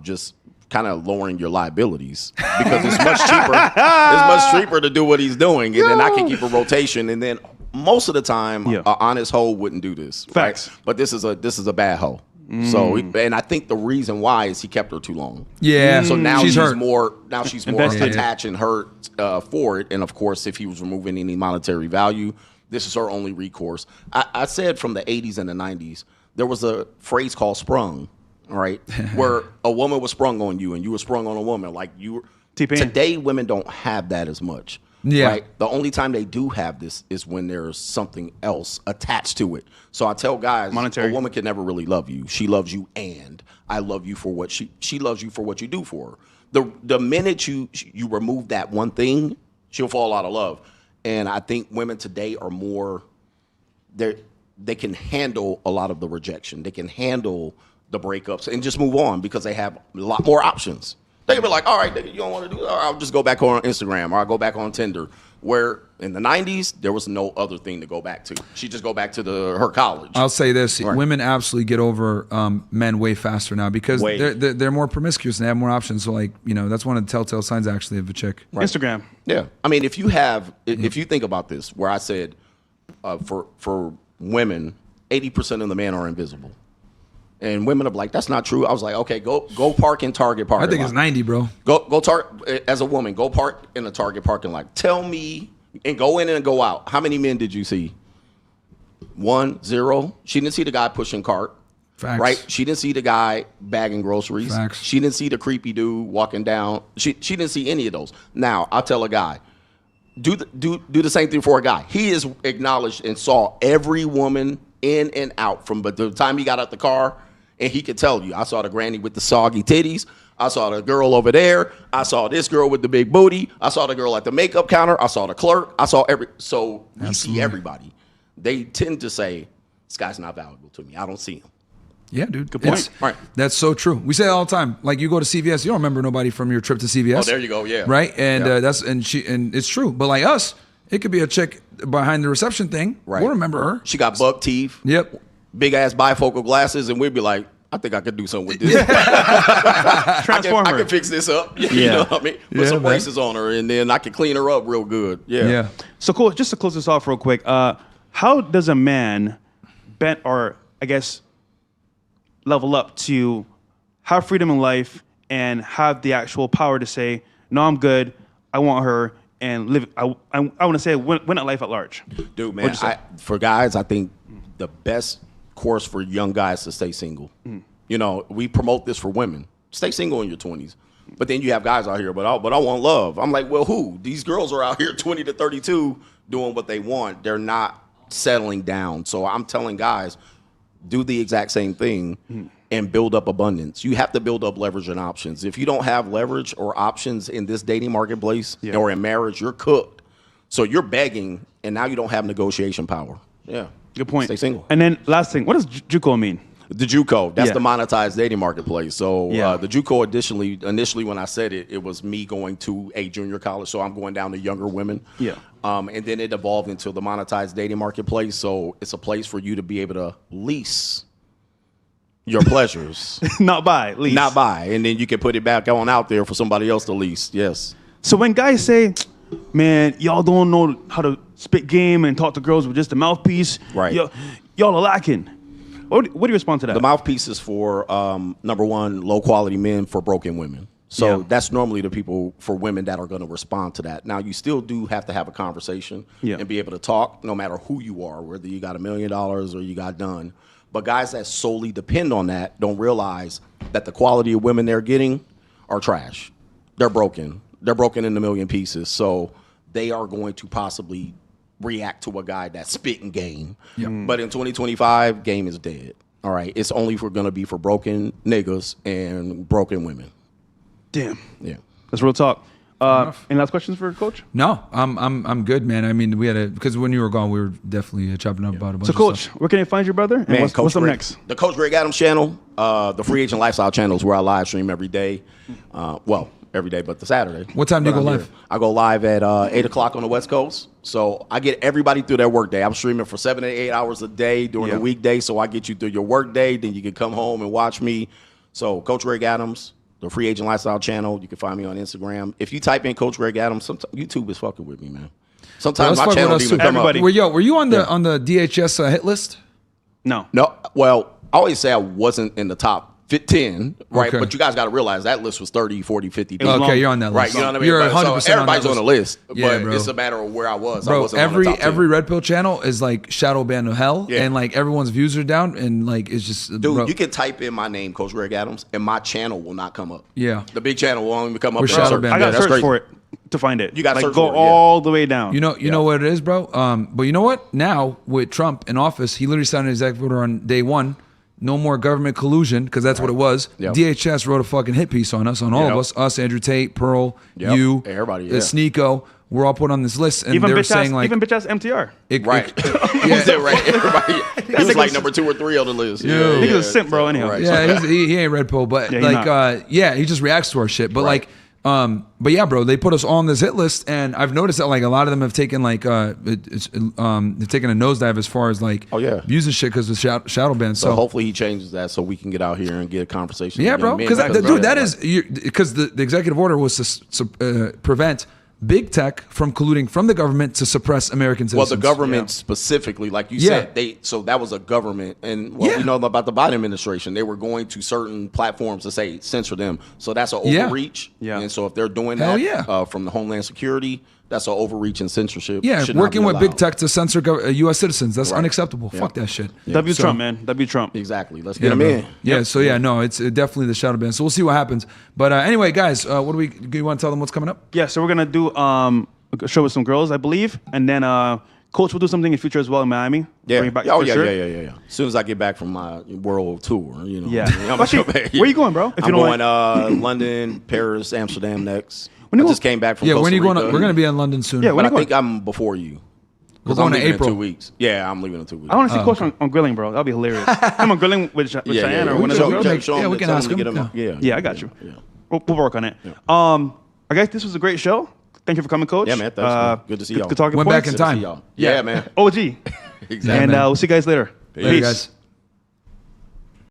just kind of lowering your liabilities because it's much cheaper. It's much cheaper to do what he's doing, and then I can keep a rotation. And then most of the time, an honest hoe wouldn't do this. Facts. Right? But this is a bad hoe. So, and I think the reason why is he kept her too long. Yeah. So now she's she's hurt. more Invested. attached and hurt for it. And of course, if he was removing any monetary value, this is her only recourse. I said from the 80s and the 90s, there was a phrase called sprung, right? Where a woman was sprung on you and you were sprung on a woman. Like T-Pain. today, women don't have that as much. Yeah. Right? The only time they do have this is when there's something else attached to it. So I tell guys, Monetary. a woman can never really love you. She loves you, and I love you for what she loves you for what you do for her. The minute you remove that one thing, she'll fall out of love. And I think women today are more they can handle a lot of the rejection. They can handle the breakups and just move on because they have a lot more options. They can be like, all right, nigga, you don't want to do that? I'll just go back on Instagram or I'll go back on Tinder. Where in the 90s, there was no other thing to go back to. She just go back to her college. I'll say this: Right. women absolutely get over men way faster now because they're more promiscuous and they have more options. So, like, that's one of the telltale signs actually of a chick. Instagram. Yeah, I mean, if you think about this, where I said for women, 80% of the men are invisible. And women are like, that's not true. I was like, okay, go park in Target parking I think lot. it's 90, bro. As a woman, go park in a Target parking lot. Tell me, and go in and go out. How many men did you see? 1, 0. She didn't see the guy pushing cart. Facts. Right? She didn't see the guy bagging groceries. Facts. She didn't see the creepy dude walking down. She didn't see any of those. Now, I'll tell a guy, do the same thing for a guy. He is acknowledged and saw every woman in and out from the time he got out the car, and he could tell you, I saw the granny with the soggy titties. I saw the girl over there. I saw this girl with the big booty. I saw the girl at the makeup counter. I saw the clerk. I saw so we see everybody. They tend to say, this guy's not valuable to me. I don't see him. Yeah, dude. Good point. Right. That's so true. We say it all the time. Like you go to CVS, you don't remember nobody from your trip to CVS. Oh, there you go. Yeah. Right. And and it's true. But like us, it could be a chick behind the reception thing. Right. We'll remember her. She got buck teeth. Yep. Big ass bifocal glasses, and we'd be like, I think I could do something with this. Transform I her. can fix this up. You know what I mean? Put some man. braces on her, and then I can clean her up real good. Yeah. Yeah. So cool. Just to close this off real quick, how does a man bent or I guess level up to have freedom in life and have the actual power to say, no, I'm good. I want her and live. I want to say win at life at large. Dude, man, for guys, I think the best course for young guys to stay single. You know, we promote this for women. Stay single in your 20s. But then you have guys out here, but I want love. I'm like, well, who? These girls are out here 20 to 32 doing what they want. They're not settling down. So I'm telling guys, do the exact same thing and build up abundance. You have to build up leverage and options. If you don't have leverage or options in this dating marketplace or in marriage, you're cooked. So you're begging, and now you don't have negotiation power. Yeah. Good point. Stay single. And then last thing, what does JUCO mean? The JUCO, that's Yeah. the monetized dating marketplace. So Yeah. the JUCO initially when I said it, it was me going to a junior college. So I'm going down to younger women. Yeah. And then it evolved into the monetized dating marketplace. So it's a place for you to be able to lease your pleasures. Not buy, lease. Not buy. And then you can put it back on out there for somebody else to lease. Yes. So when guys say, man, y'all don't know how to spit game and talk to girls with just a mouthpiece. Right. Y'all are lacking. What do you respond to that? The mouthpiece is for, number one, low quality men for broken women. So that's normally the people for women that are going to respond to that. Now, you still do have to have a conversation and be able to talk no matter who you are, whether you got $1 million or you got done. But guys that solely depend on that don't realize that the quality of women they're getting are trash. They're broken. They're broken into a million pieces. So they are going to possibly react to a guy that's spitting game. But in 2025, game is dead. All right. It's only going to be for broken niggas and broken women. Damn. Yeah. That's real talk. Any last questions for Coach? No, I'm good, man. I mean, we had because when you were gone, we were definitely chopping up about a bunch So, of Coach, stuff. where can you find your brother? And Man, what's up Greg, next? The Coach Greg Adams channel, the Free Agent Lifestyle channel is where I live stream every day. Every day but the Saturday. What time do you But go I'm live? here. I go live at 8 o'clock on the West Coast. So I get everybody through their work day. I'm streaming for 7 to 8 hours a day during the weekday. So I get you through your work day. Then you can come home and watch me. So Coach Greg Adams, the Free Agent Lifestyle channel. You can find me on Instagram. If you type in Coach Greg Adams, sometimes YouTube is fucking with me, man. Sometimes Let's my fuck channel with don't us even too. come Everybody. up. Were you on the DHS hit list? No. No, well, I always say I wasn't in the top 10, right? Okay. But you guys got to realize that list was 30, 40, 50 people. Okay, you're on that list. Right, you know what I mean? You're But 100% so everybody's on the list, Yeah, but bro. it's a matter of where I was. I Bro, wasn't on the top 10. every Red Pill channel is like shadow band of hell, Yeah. and like everyone's views are down, and like it's just Dude, bro, you can type in my name, Coach Greg Adams, and my channel will not come up. Yeah. The big channel will only come up. We're in shadow search. banned. I got to that's search crazy. for it to find it. You gotta like, search go for it, yeah. all the way down. You know what it is, bro. But you know what? Now with Trump in office, he literally signed an executive order on day one. No more government collusion, because that's what it was. Yep. DHS wrote a fucking hit piece on us, on all of us, Andrew Tate, Pearl, Yep. you, Everybody, yeah. Sneeko. We're all put on this list, and even they were bitch saying ass, like, even bitch ass MTR. Right. Who's that, right? Everybody. He was like number 2 or 3 on the list. Nigga's a simp, bro, anyhow. Right. yeah, he ain't Red Pill, but Yeah, he's like, he just reacts to our shit. But Right. but yeah, bro, they put us on this hit list, and I've noticed that like a lot of them have taken like they've taken a nosedive as far as like views and shit because of shadow ban. So hopefully he changes that so we can get out here and get a conversation. Yeah, with bro, young men. because because the executive order was to prevent big tech from colluding from the government to suppress American citizens. Well, the government specifically, like you said, so that was a government, and we know about the Biden administration. They were going to certain platforms to say censor them. So that's an overreach. Yeah. And so if they're doing Hell that from the Homeland Security, that's an overreach and censorship. Yeah, Should not working be with big allowed. tech to censor U.S. citizens. That's unacceptable. Fuck that shit. W Trump, man. W Trump. Exactly. Let's get him bro. in. Yeah, so no, it's definitely the shadow ban. So we'll see what happens. But anyway, guys, you want to tell them what's coming up? Yeah, so we're gonna do a show with some girls, I believe, and then Coach will do something in the future as well in Miami. Yeah. Bring it back Oh, for yeah, sure. yeah. As soon as I get back from my world tour, you know. Yeah. I'm Actually, gonna go back. where you going, bro? If I'm you don't going London, Paris, Amsterdam next. When you I go- just came back from Yeah, Costa when are you going? Rica. We're gonna be in London soon. Yeah, when But you I going? think I'm before you. We're 'Cause I'm going to leaving April. in 2 weeks. Yeah, I'm leaving in 2 weeks. I want to see Coach on grilling, bro. That'd be hilarious. I'm on grilling with Cheyenne or We one of can- those we girls. can- yeah, we can ask him. Yeah, I got you. Yeah. We'll work on it. I guess this was a great show. Thank you for coming, Coach. Yeah, man. Thanks, man. Good to see y'all. Good talking Went points. back in time. Yeah, man. OG. Exactly. And we'll see you guys later. Later, guys.